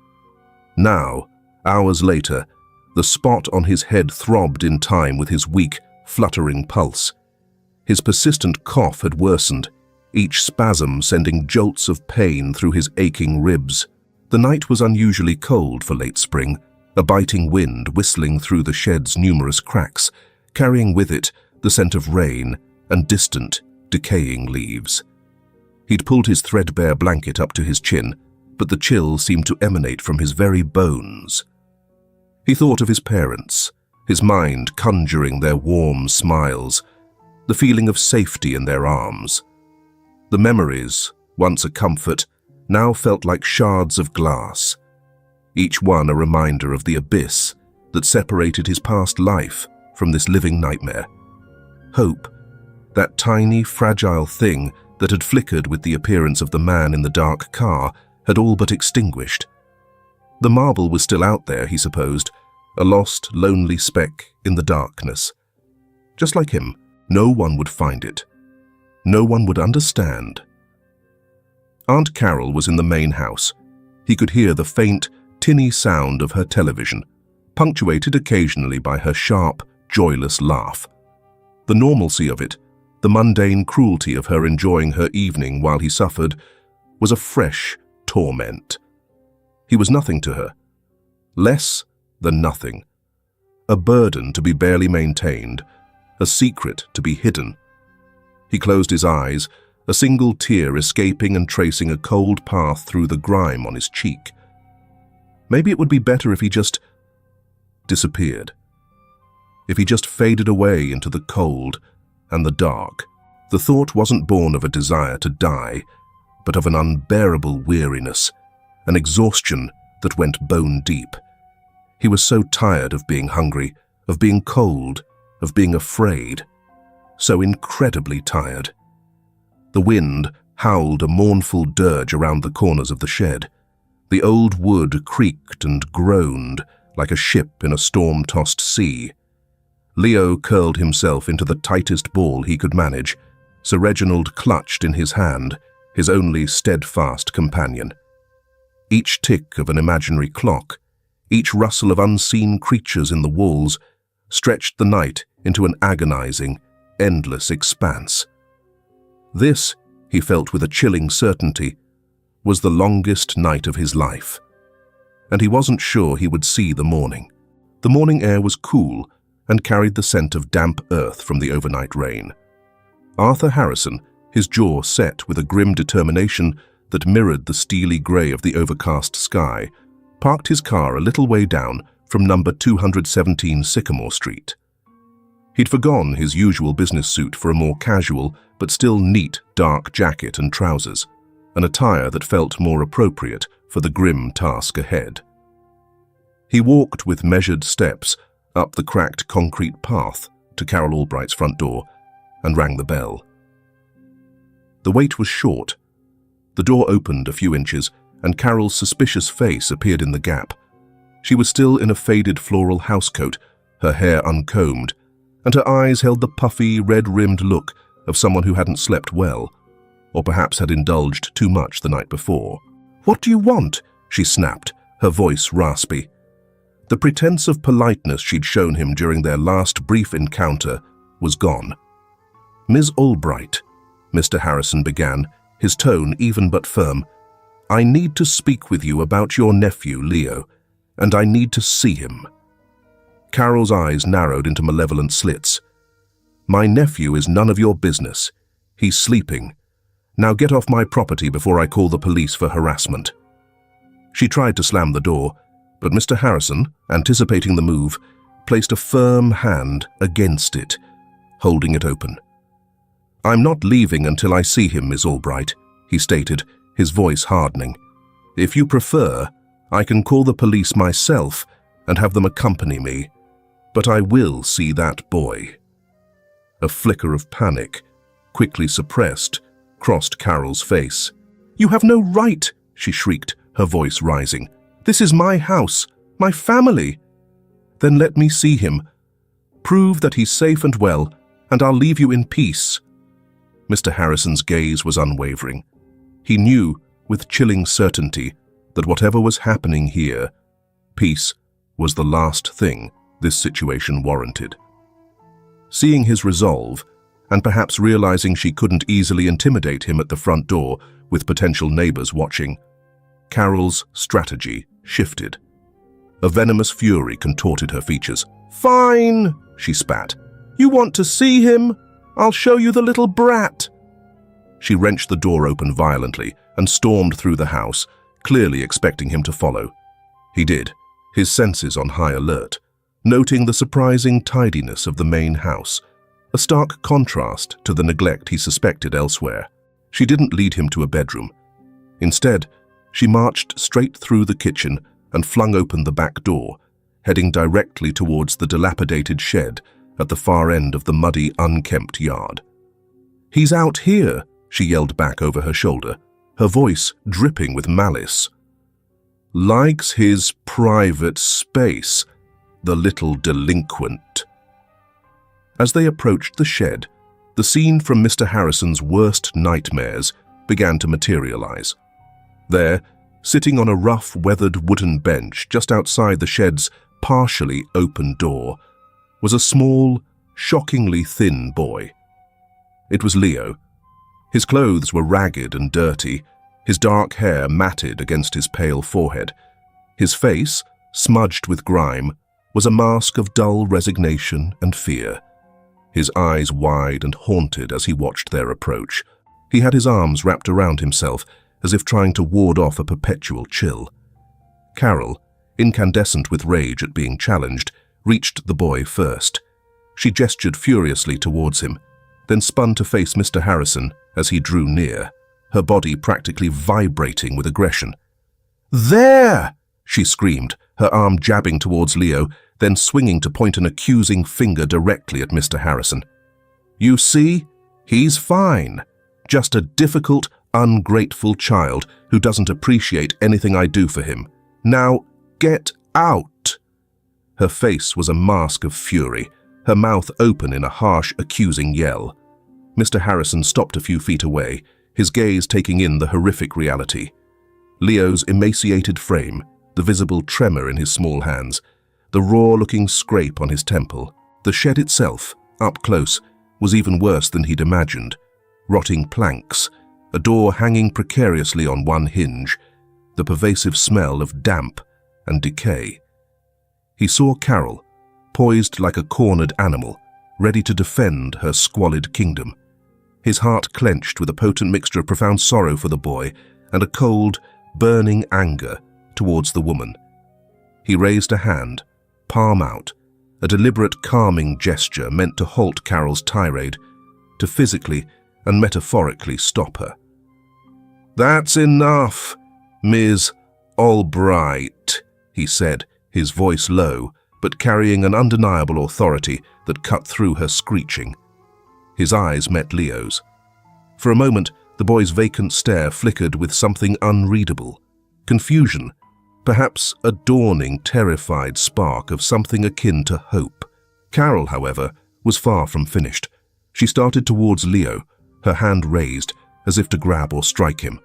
Now, hours later, the spot on his head throbbed in time with his weak, fluttering pulse. His persistent cough had worsened, each spasm sending jolts of pain through his aching ribs. The night was unusually cold for late spring, a biting wind whistling through the shed's numerous cracks, carrying with it the scent of rain and distant, decaying leaves. He'd pulled his threadbare blanket up to his chin, but the chill seemed to emanate from his very bones. He thought of his parents, his mind conjuring their warm smiles, the feeling of safety in their arms. The memories, once a comfort, now felt like shards of glass, each one a reminder of the abyss that separated his past life from this living nightmare. Hope, that tiny, fragile thing that had flickered with the appearance of the man in the dark car, had all but extinguished. The marble was still out there, he supposed, a lost, lonely speck in the darkness. Just like him, no one would find it. No one would understand. Aunt Carol was in the main house. He could hear the faint, tinny sound of her television, punctuated occasionally by her sharp, joyless laugh. The normalcy of it, the mundane cruelty of her enjoying her evening while he suffered, was a fresh torment. He was nothing to her. Less than nothing. A burden to be barely maintained, a secret to be hidden. He closed his eyes, a single tear escaping and tracing a cold path through the grime on his cheek. Maybe it would be better if he just disappeared. If he just faded away into the cold and the dark. The thought wasn't born of a desire to die, but of an unbearable weariness, an exhaustion that went bone deep. He was so tired of being hungry, of being cold, of being afraid. So incredibly tired. The wind howled a mournful dirge around the corners of the shed. The old wood creaked and groaned, like a ship in a storm-tossed sea. Leo curled himself into the tightest ball he could manage, Sir Reginald clutched in his hand, his only steadfast companion. Each tick of an imaginary clock, each rustle of unseen creatures in the walls, stretched the night into an agonizing, endless expanse. This, he felt with a chilling certainty, was the longest night of his life. And he wasn't sure he would see the morning. The morning air was cool and carried the scent of damp earth from the overnight rain. Arthur Harrison, his jaw set with a grim determination that mirrored the steely grey of the overcast sky, parked his car a little way down from number 217 Sycamore Street. He'd forgone his usual business suit for a more casual but still neat dark jacket and trousers, an attire that felt more appropriate for the grim task ahead. He walked with measured steps up the cracked concrete path to Carol Albright's front door and rang the bell. The wait was short. The door opened a few inches and Carol's suspicious face appeared in the gap. She was still in a faded floral housecoat, her hair uncombed, and her eyes held the puffy, red-rimmed look of someone who hadn't slept well, or perhaps had indulged too much the night before. "What do you want?" she snapped, her voice raspy. The pretense of politeness she'd shown him during their last brief encounter was gone. "Ms. Albright," Mr. Harrison began, his tone even but firm, "I need to speak with you about your nephew, Leo, and I need to see him." Carol's eyes narrowed into malevolent slits. "My nephew is none of your business. He's sleeping. Now get off my property before I call the police for harassment." She tried to slam the door, but Mr. Harrison, anticipating the move, placed a firm hand against it, holding it open. "I'm not leaving until I see him, Miss Albright," he stated, his voice hardening. "If you prefer, I can call the police myself and have them accompany me, but I will see that boy." A flicker of panic, quickly suppressed, crossed Carol's face. "You have no right," she shrieked, her voice rising. "This is my house, my family." "Then let me see him. Prove that he's safe and well, and I'll leave you in peace." Mr. Harrison's gaze was unwavering. He knew, with chilling certainty, that whatever was happening here, peace was the last thing this situation warranted. Seeing his resolve, and perhaps realizing she couldn't easily intimidate him at the front door with potential neighbors watching, Carol's strategy shifted. A venomous fury contorted her features. "Fine," she spat. "You want to see him? I'll show you the little brat." She wrenched the door open violently and stormed through the house, clearly expecting him to follow. He did, his senses on high alert, noting the surprising tidiness of the main house, a stark contrast to the neglect he suspected elsewhere. She didn't lead him to a bedroom. Instead, she marched straight through the kitchen and flung open the back door, heading directly towards the dilapidated shed at the far end of the muddy, unkempt yard. "He's out here," she yelled back over her shoulder, her voice dripping with malice. "Likes his private space, the little delinquent." As they approached the shed, the scene from Mr. Harrison's worst nightmares began to materialize. There, sitting on a rough, weathered wooden bench just outside the shed's partially open door, was a small, shockingly thin boy. It was Leo. His clothes were ragged and dirty, his dark hair matted against his pale forehead. His face, smudged with grime, was a mask of dull resignation and fear. His eyes wide and haunted as he watched their approach. He had his arms wrapped around himself, as if trying to ward off a perpetual chill. Carol, incandescent with rage at being challenged, reached the boy first. She gestured furiously towards him, then spun to face Mr. Harrison as he drew near, her body practically vibrating with aggression. "There!" she screamed, her arm jabbing towards Leo, then swinging to point an accusing finger directly at Mr. Harrison. "You see? He's fine. Just a difficult, ungrateful child who doesn't appreciate anything I do for him. Now, get out!" Her face was a mask of fury, her mouth open in a harsh, accusing yell. Mr. Harrison stopped a few feet away, his gaze taking in the horrific reality. Leo's emaciated frame, the visible tremor in his small hands, the raw-looking scrape on his temple. The shed itself, up close, was even worse than he'd imagined. Rotting planks, a door hanging precariously on one hinge, the pervasive smell of damp and decay. He saw Carol, poised like a cornered animal, ready to defend her squalid kingdom. His heart clenched with a potent mixture of profound sorrow for the boy and a cold, burning anger towards the woman. He raised a hand, palm out, a deliberate calming gesture meant to halt Carol's tirade, to physically and metaphorically stop her. "That's enough, Ms. Albright," he said, his voice low, but carrying an undeniable authority that cut through her screeching. His eyes met Leo's. For a moment, the boy's vacant stare flickered with something unreadable. Confusion, perhaps a dawning, terrified spark of something akin to hope. Carol, however, was far from finished. She started towards Leo, her hand raised, as if to grab or strike him.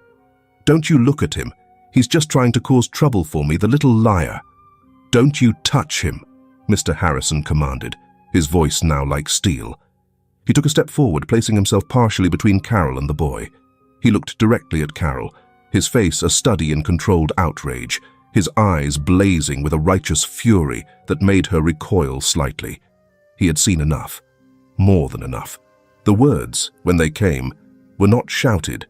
"Don't you look at him. He's just trying to cause trouble for me, the little liar." "Don't you touch him," Mr. Harrison commanded, his voice now like steel. He took a step forward, placing himself partially between Carol and the boy. He looked directly at Carol, his face a study in controlled outrage, his eyes blazing with a righteous fury that made her recoil slightly. He had seen enough. More than enough. The words, when they came, were not shouted,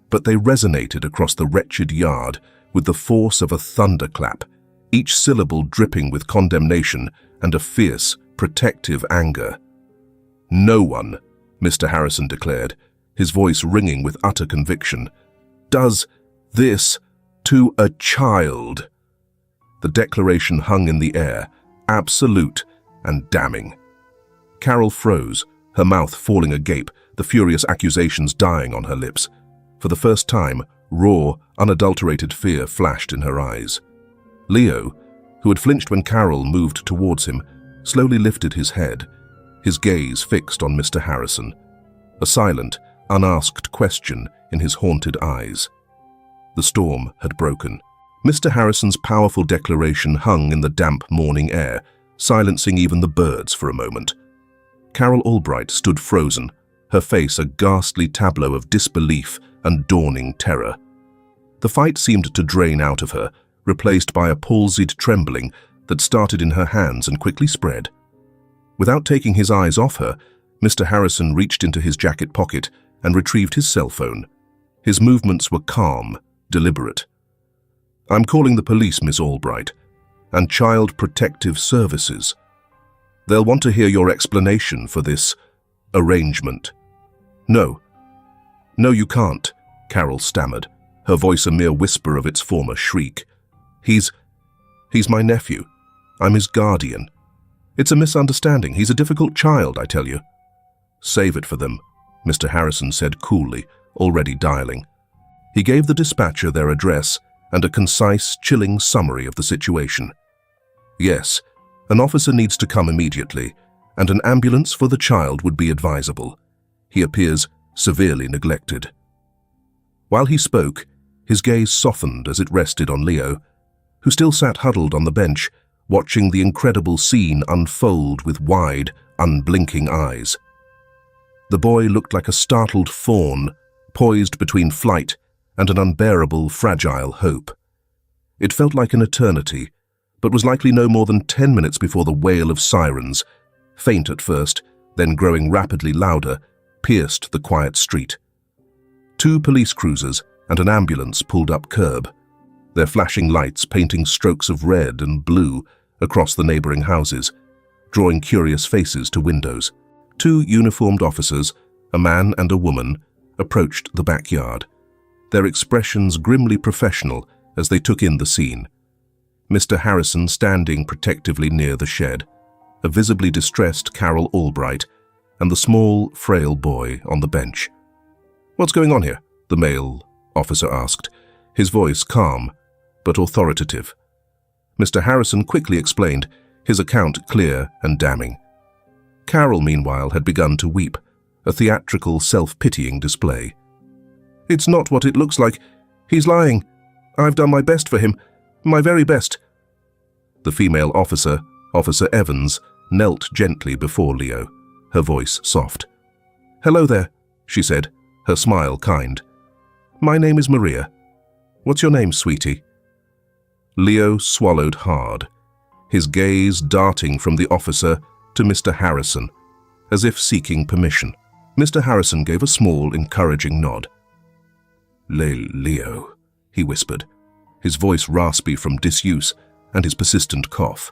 but they resonated across the wretched yard with the force of a thunderclap, each syllable dripping with condemnation and a fierce, protective anger. "No one," Mr. Harrison declared, his voice ringing with utter conviction, "does this to a child." The declaration hung in the air, absolute and damning. Carol froze, her mouth falling agape, the furious accusations dying on her lips. For the first time, raw, unadulterated fear flashed in her eyes. Leo, who had flinched when Carol moved towards him, slowly lifted his head, his gaze fixed on Mr. Harrison, a silent, unasked question in his haunted eyes. The storm had broken. Mr. Harrison's powerful declaration hung in the damp morning air, silencing even the birds for a moment. Carol Albright stood frozen, her face a ghastly tableau of disbelief and dawning terror. The fight seemed to drain out of her, replaced by a palsied trembling that started in her hands and quickly spread. Without taking his eyes off her, Mr. Harrison reached into his jacket pocket and retrieved his cell phone. His movements were calm, deliberate. "I'm calling the police, Miss Albright, and Child Protective Services. They'll want to hear your explanation for this arrangement." No, you can't," Carol stammered, her voice a mere whisper of its former shriek. He's my nephew. I'm his guardian. It's a misunderstanding. He's a difficult child, I tell you." "Save it for them," Mr. Harrison said coolly, already dialing. He gave the dispatcher their address and a concise, chilling summary of the situation. "Yes, an officer needs to come immediately, and an ambulance for the child would be advisable. He appears severely neglected." While he spoke, his gaze softened as it rested on Leo, who still sat huddled on the bench, watching the incredible scene unfold with wide, unblinking eyes. The boy looked like a startled fawn, poised between flight and an unbearable, fragile hope. It felt like an eternity, but was likely no more than 10 minutes before the wail of sirens, faint at first, then growing rapidly louder, pierced the quiet street. 2 police cruisers and an ambulance pulled up curb, their flashing lights painting strokes of red and blue across the neighboring houses, drawing curious faces to windows. 2 uniformed officers, a man and a woman, approached the backyard, their expressions grimly professional as they took in the scene. Mr. Harrison standing protectively near the shed, a visibly distressed Carol Albright, and the small, frail boy on the bench. "What's going on here?" the male officer asked, his voice calm but authoritative. Mr. Harrison quickly explained, his account clear and damning. Carol, meanwhile, had begun to weep, a theatrical, self-pitying display. "It's not what it looks like. He's lying. I've done my best for him. My very best." The female officer, Officer Evans, knelt gently before Leo, her voice soft. "Hello there," she said, her smile kind. "My name is Maria. What's your name, sweetie?" Leo swallowed hard, his gaze darting from the officer to Mr. Harrison, as if seeking permission. Mr. Harrison gave a small, encouraging nod. "Leo," he whispered, his voice raspy from disuse and his persistent cough.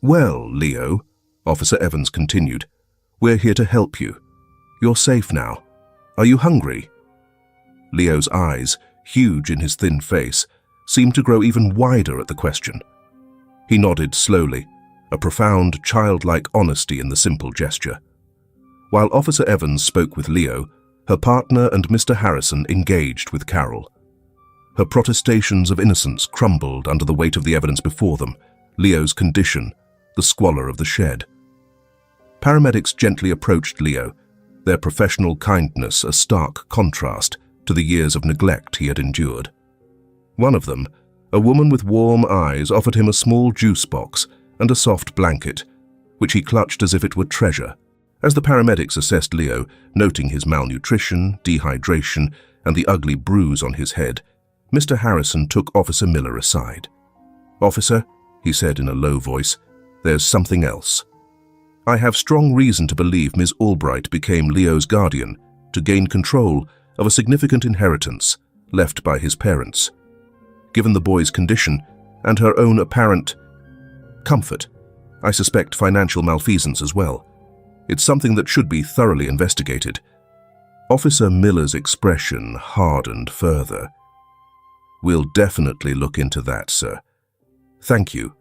"Well, Leo," Officer Evans continued, "we're here to help you. You're safe now. Are you hungry?" Leo's eyes, huge in his thin face, seemed to grow even wider at the question. He nodded slowly, a profound, childlike honesty in the simple gesture. While Officer Evans spoke with Leo, her partner and Mr. Harrison engaged with Carol. Her protestations of innocence crumbled under the weight of the evidence before them, Leo's condition, the squalor of the shed. Paramedics gently approached Leo, their professional kindness a stark contrast to the years of neglect he had endured. One of them, a woman with warm eyes, offered him a small juice box and a soft blanket, which he clutched as if it were treasure. As the paramedics assessed Leo, noting his malnutrition, dehydration, and the ugly bruise on his head, Mr. Harrison took Officer Miller aside. "Officer," he said in a low voice, "there's something else. I have strong reason to believe Ms. Albright became Leo's guardian to gain control of a significant inheritance left by his parents. Given the boy's condition and her own apparent comfort, I suspect financial malfeasance as well. It's something that should be thoroughly investigated." Officer Miller's expression hardened further. "We'll definitely look into that, sir. Thank you."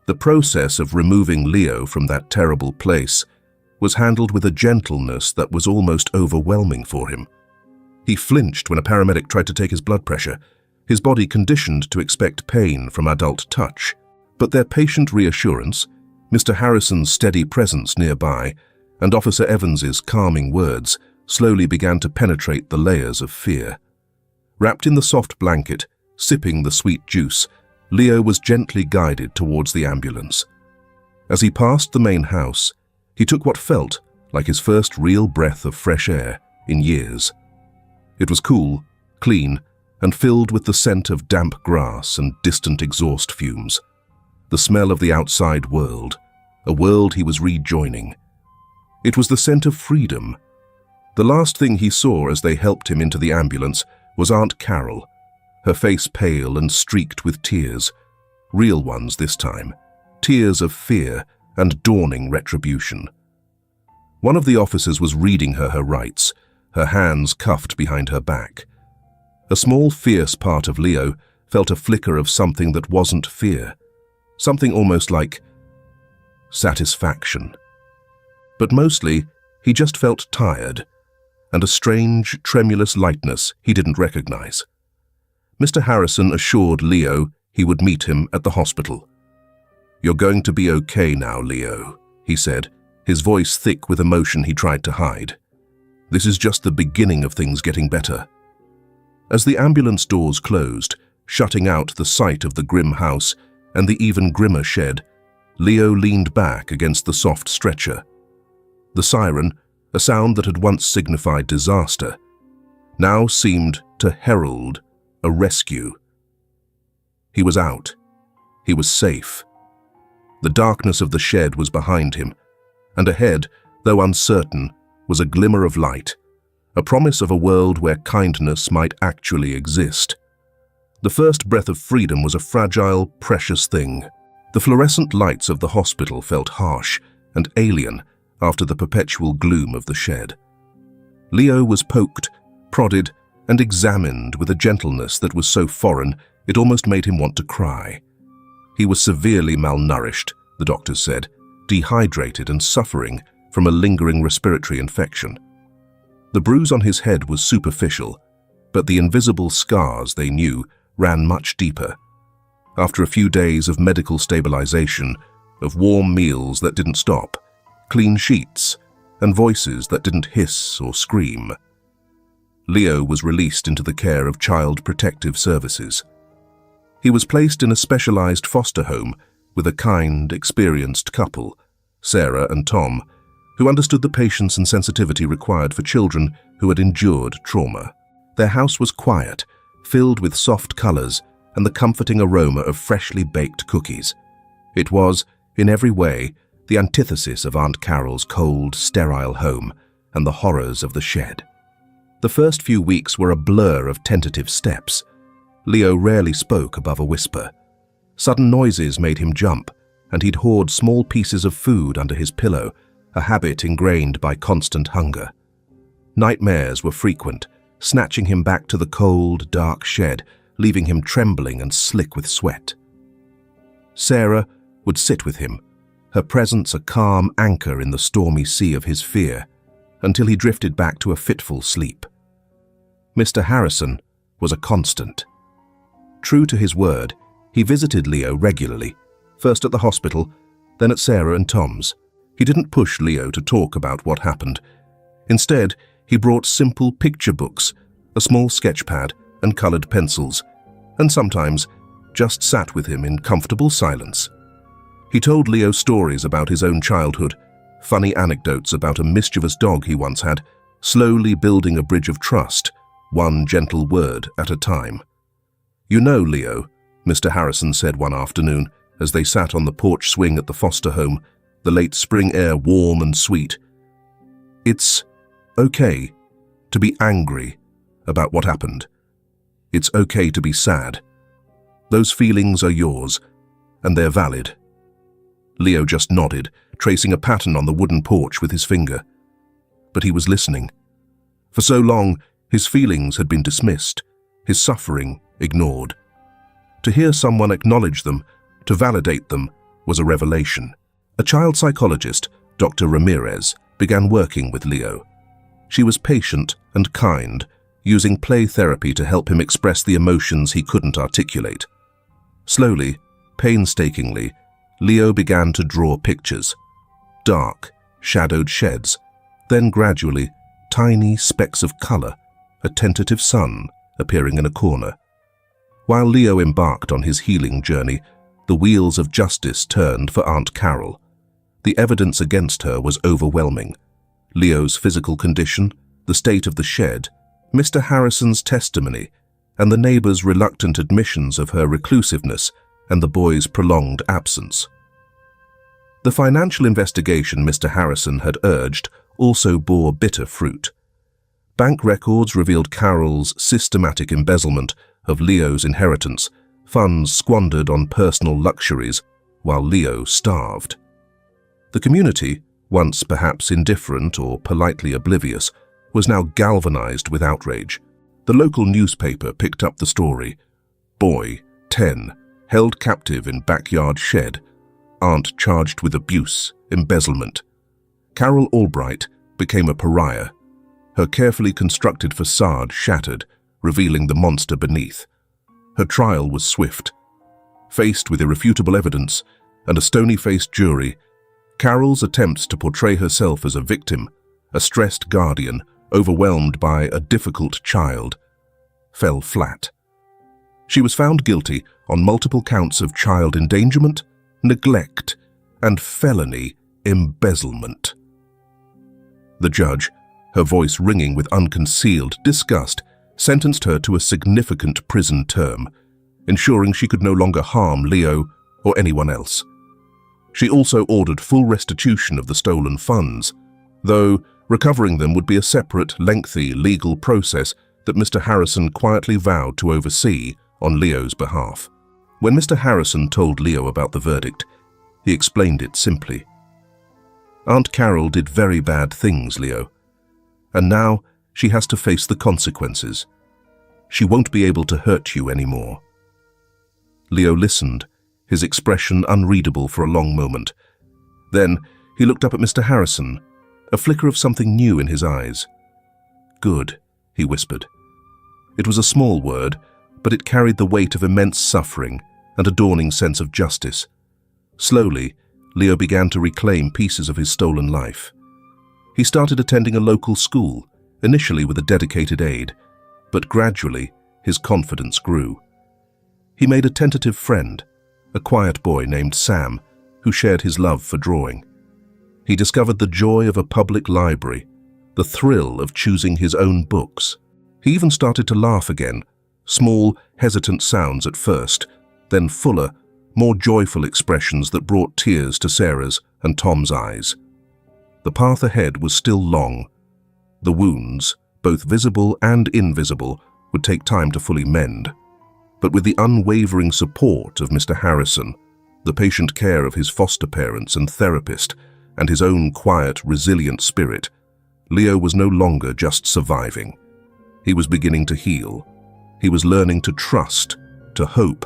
The process of removing Leo from that terrible place was handled with a gentleness that was almost overwhelming for him. He flinched when a paramedic tried to take his blood pressure, his body conditioned to expect pain from adult touch. But their patient reassurance, Mr. Harrison's steady presence nearby, and Officer Evans's calming words slowly began to penetrate the layers of fear. Wrapped in the soft blanket, sipping the sweet juice, Leo was gently guided towards the ambulance. As he passed the main house, he took what felt like his first real breath of fresh air in years. It was cool, clean, and filled with the scent of damp grass and distant exhaust fumes. The smell of the outside world, a world he was rejoining. It was the scent of freedom. The last thing he saw as they helped him into the ambulance was Aunt Carol, her face pale and streaked with tears, real ones this time, tears of fear and dawning retribution. One of the officers was reading her rights, her hands cuffed behind her back. A small, fierce part of Leo felt a flicker of something that wasn't fear, something almost like satisfaction. But mostly, he just felt tired, and a strange, tremulous lightness he didn't recognize. Mr. Harrison assured Leo he would meet him at the hospital. "You're going to be okay now, Leo," he said, his voice thick with emotion he tried to hide. "This is just the beginning of things getting better." As the ambulance doors closed, shutting out the sight of the grim house and the even grimmer shed, Leo leaned back against the soft stretcher. The siren, a sound that had once signified disaster, now seemed to herald a rescue. He was out. He was safe. The darkness of the shed was behind him, and ahead, though uncertain, was a glimmer of light, a promise of a world where kindness might actually exist. The first breath of freedom was a fragile, precious thing. The fluorescent lights of the hospital felt harsh and alien after the perpetual gloom of the shed. Leo was poked, prodded, and examined with a gentleness that was so foreign it almost made him want to cry. He was severely malnourished, the doctors said, dehydrated and suffering from a lingering respiratory infection. The bruise on his head was superficial, but the invisible scars, they knew, ran much deeper. After a few days of medical stabilization, of warm meals that didn't stop, clean sheets, and voices that didn't hiss or scream. Leo was released into the care of Child Protective Services. He was placed in a specialized foster home with a kind, experienced couple, Sarah and Tom, who understood the patience and sensitivity required for children who had endured trauma. Their house was quiet, filled with soft colors and the comforting aroma of freshly baked cookies. It was, in every way, the antithesis of Aunt Carol's cold, sterile home and the horrors of the shed. The first few weeks were a blur of tentative steps. Leo rarely spoke above a whisper. Sudden noises made him jump, and he'd hoard small pieces of food under his pillow, a habit ingrained by constant hunger. Nightmares were frequent, snatching him back to the cold, dark shed, leaving him trembling and slick with sweat. Sarah would sit with him, her presence a calm anchor in the stormy sea of his fear, until he drifted back to a fitful sleep. Mr. Harrison was a constant. True to his word, he visited Leo regularly, first at the hospital, then at Sarah and Tom's. He didn't push Leo to talk about what happened. Instead, he brought simple picture books, a small sketch pad, and colored pencils, and sometimes just sat with him in comfortable silence. He told Leo stories about his own childhood, funny anecdotes about a mischievous dog he once had, slowly building a bridge of trust, one gentle word at a time. "You know, Leo," Mr. Harrison said one afternoon as they sat on the porch swing at the foster home, the late spring air warm and sweet, "it's okay to be angry about what happened. It's okay to be sad. Those feelings are yours, and they're valid." Leo just nodded, tracing a pattern on the wooden porch with his finger. But he was listening. For so long, his feelings had been dismissed, his suffering ignored. To hear someone acknowledge them, to validate them, was a revelation. A child psychologist, Dr. Ramirez, began working with Leo. She was patient and kind, using play therapy to help him express the emotions he couldn't articulate. Slowly, painstakingly, Leo began to draw pictures. Dark, shadowed sheds, then gradually, tiny specks of color, a tentative sun appearing in a corner. While Leo embarked on his healing journey, the wheels of justice turned for Aunt Carol. The evidence against her was overwhelming. Leo's physical condition, the state of the shed, Mr. Harrison's testimony, and the neighbors' reluctant admissions of her reclusiveness and the boy's prolonged absence. The financial investigation Mr. Harrison had urged also bore bitter fruit. Bank records revealed Carol's systematic embezzlement of Leo's inheritance, funds squandered on personal luxuries, while Leo starved. The community, once perhaps indifferent or politely oblivious, was now galvanized with outrage. The local newspaper picked up the story. Boy, 10, held captive in backyard shed. Aunt charged with abuse, embezzlement. Carol Albright became a pariah. Her carefully constructed facade shattered, revealing the monster beneath. Her trial was swift. Faced with irrefutable evidence and a stony-faced jury, Carol's attempts to portray herself as a victim, a stressed guardian, overwhelmed by a difficult child, fell flat. She was found guilty on multiple counts of child endangerment, neglect, and felony embezzlement. The judge, her voice ringing with unconcealed disgust, sentenced her to a significant prison term, ensuring she could no longer harm Leo or anyone else. She also ordered full restitution of the stolen funds, though recovering them would be a separate, lengthy legal process that Mr. Harrison quietly vowed to oversee on Leo's behalf. When Mr. Harrison told Leo about the verdict, he explained it simply. "Aunt Carol did very bad things, Leo, and now she has to face the consequences. She won't be able to hurt you anymore." Leo listened, his expression unreadable for a long moment. Then he looked up at Mr. Harrison, a flicker of something new in his eyes. "Good," he whispered. It was a small word, but it carried the weight of immense suffering and a dawning sense of justice. Slowly, Leo began to reclaim pieces of his stolen life. He started attending a local school, initially with a dedicated aide, but gradually his confidence grew. He made a tentative friend, a quiet boy named Sam, who shared his love for drawing. He discovered the joy of a public library, the thrill of choosing his own books. He even started to laugh again, small, hesitant sounds at first, then fuller, more joyful expressions that brought tears to Sarah's and Tom's eyes. The path ahead was still long. The wounds, both visible and invisible, would take time to fully mend. But with the unwavering support of Mr. Harrison, the patient care of his foster parents and therapist, and his own quiet, resilient spirit, Leo was no longer just surviving. He was beginning to heal. He was learning to trust, to hope,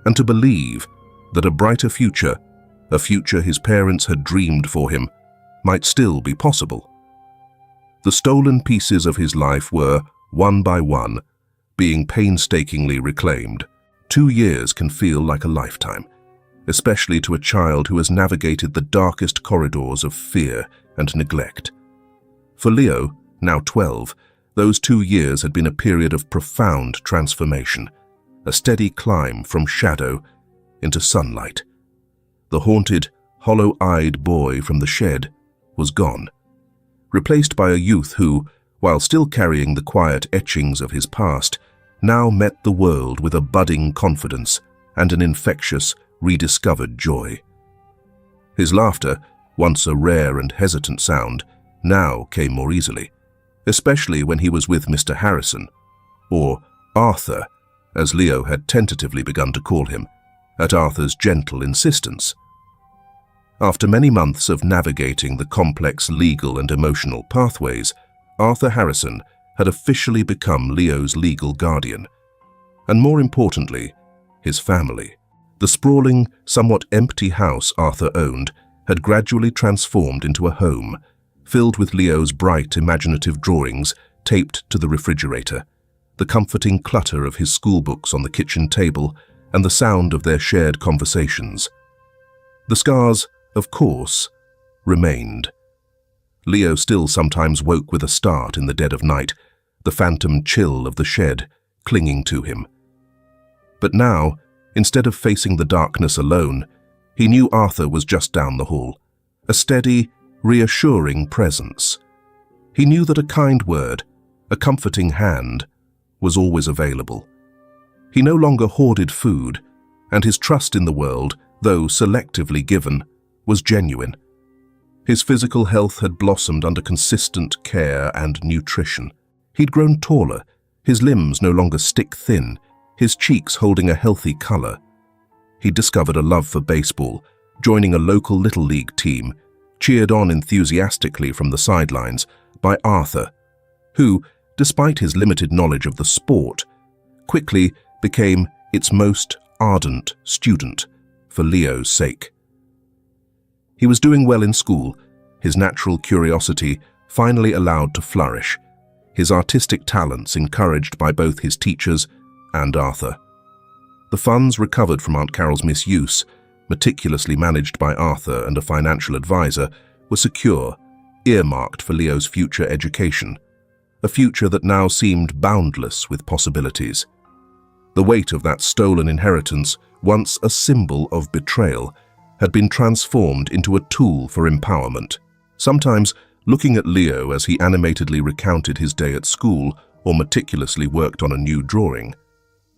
and to believe that a brighter future, a future his parents had dreamed for him, might still be possible. The stolen pieces of his life were, one by one, being painstakingly reclaimed. 2 years can feel like a lifetime, especially to a child who has navigated the darkest corridors of fear and neglect. For Leo, now 12, those 2 years had been a period of profound transformation, a steady climb from shadow into sunlight. The haunted, hollow-eyed boy from the shed was gone, replaced by a youth who, while still carrying the quiet etchings of his past, now met the world with a budding confidence and an infectious, rediscovered joy. His laughter, once a rare and hesitant sound, now came more easily, especially when he was with Mr. Harrison, or Arthur, as Leo had tentatively begun to call him, at Arthur's gentle insistence. After many months of navigating the complex legal and emotional pathways, Arthur Harrison had officially become Leo's legal guardian, and more importantly, his family. The sprawling, somewhat empty house Arthur owned had gradually transformed into a home, filled with Leo's bright, imaginative drawings taped to the refrigerator, the comforting clutter of his schoolbooks on the kitchen table, and the sound of their shared conversations. The scars, of course, remained. Leo still sometimes woke with a start in the dead of night, the phantom chill of the shed clinging to him. But now, instead of facing the darkness alone, he knew Arthur was just down the hall, a steady, reassuring presence. He knew that a kind word, a comforting hand, was always available. He no longer hoarded food, and his trust in the world, though selectively given, was genuine. His physical health had blossomed under consistent care and nutrition. He'd grown taller, his limbs no longer stick-thin, his cheeks holding a healthy color. He'd discovered a love for baseball, joining a local Little League team, cheered on enthusiastically from the sidelines by Arthur, who, despite his limited knowledge of the sport, quickly became its most ardent student for Leo's sake. He was doing well in school, his natural curiosity finally allowed to flourish, his artistic talents encouraged by both his teachers and Arthur. The funds recovered from Aunt Carol's misuse, meticulously managed by Arthur and a financial advisor, were secure, earmarked for Leo's future education, a future that now seemed boundless with possibilities. The weight of that stolen inheritance, once a symbol of betrayal, had been transformed into a tool for empowerment. Sometimes, looking at Leo as he animatedly recounted his day at school or meticulously worked on a new drawing,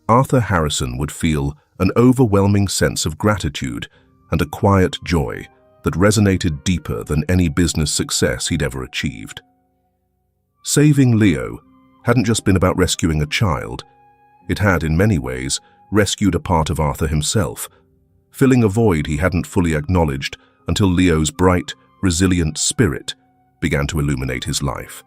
Arthur Harrison would feel an overwhelming sense of gratitude and a quiet joy that resonated deeper than any business success he'd ever achieved. Saving Leo hadn't just been about rescuing a child. It had, in many ways, rescued a part of Arthur himself, filling a void he hadn't fully acknowledged until Leo's bright, resilient spirit began to illuminate his life.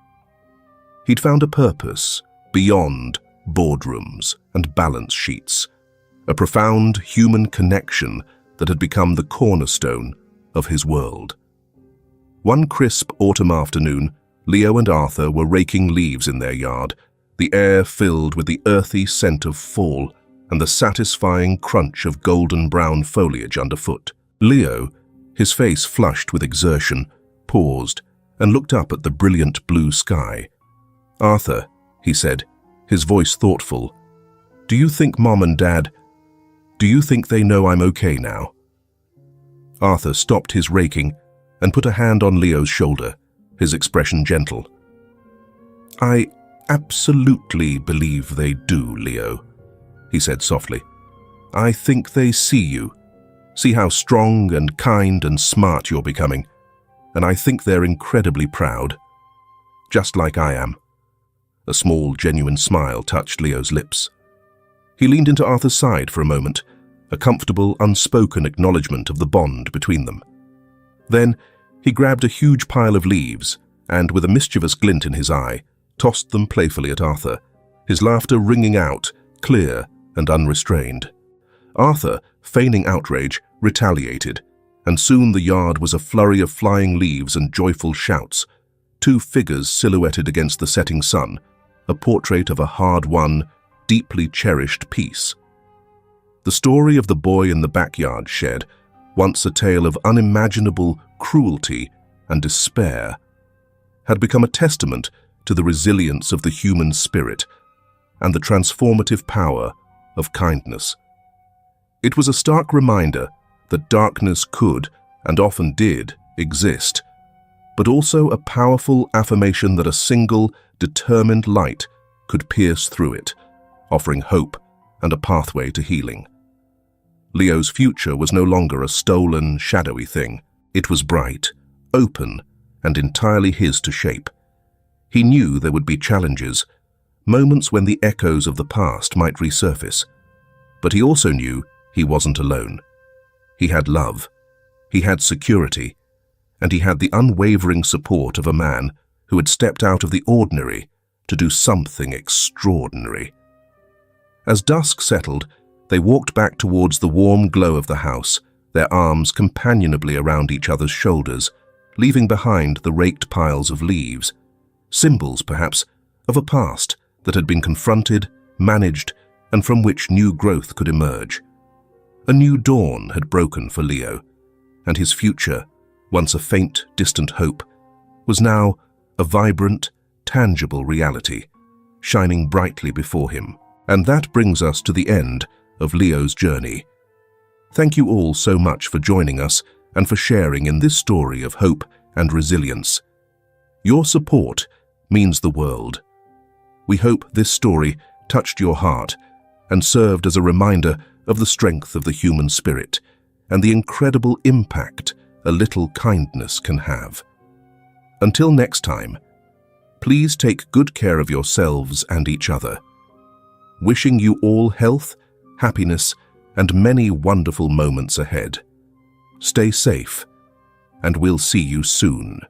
He'd found a purpose beyond boardrooms and balance sheets, a profound human connection that had become the cornerstone of his world. One crisp autumn afternoon, Leo and Arthur were raking leaves in their yard, the air filled with the earthy scent of fall and the satisfying crunch of golden-brown foliage underfoot. Leo, His face flushed with exertion, paused, and looked up at the brilliant blue sky. "Arthur," he said, his voice thoughtful, "do you think Mom and Dad, do you think they know I'm okay now?" Arthur stopped his raking and put a hand on Leo's shoulder, his expression gentle. "I absolutely believe they do, Leo," he said softly. "I think they see how strong and kind and smart you're becoming, and I think they're incredibly proud, just like I am." A small, genuine smile touched Leo's lips. He leaned into Arthur's side for a moment, a comfortable, unspoken acknowledgement of the bond between them. Then he grabbed a huge pile of leaves and, with a mischievous glint in his eye, tossed them playfully at Arthur, his laughter ringing out, clear and unrestrained. Arthur, feigning outrage, retaliated, and soon the yard was a flurry of flying leaves and joyful shouts, two figures silhouetted against the setting sun, a portrait of a hard-won, deeply cherished peace. The story of the boy in the backyard shed, once a tale of unimaginable cruelty and despair, had become a testament to the resilience of the human spirit and the transformative power of kindness. It was a stark reminder that darkness could, and often did, exist, but also a powerful affirmation that a single, determined light could pierce through it, offering hope and a pathway to healing. Leo's future was no longer a stolen, shadowy thing. It was bright, open, and entirely his to shape. He knew there would be challenges, moments when the echoes of the past might resurface. But he also knew he wasn't alone. He had love, he had security, and he had the unwavering support of a man who had stepped out of the ordinary to do something extraordinary. As dusk settled, they walked back towards the warm glow of the house, their arms companionably around each other's shoulders, leaving behind the raked piles of leaves, symbols, perhaps, of a past that had been confronted, managed, and from which new growth could emerge. A new dawn had broken for Leo, and his future, once a faint, distant hope, was now a vibrant, tangible reality, shining brightly before him. And that brings us to the end of Leo's journey. Thank you all so much for joining us and for sharing in this story of hope and resilience. Your support means the world. We hope this story touched your heart and served as a reminder of the strength of the human spirit and the incredible impact a little kindness can have. Until next time, please take good care of yourselves and each other. Wishing you all health, happiness, and many wonderful moments ahead. Stay safe, and we'll see you soon.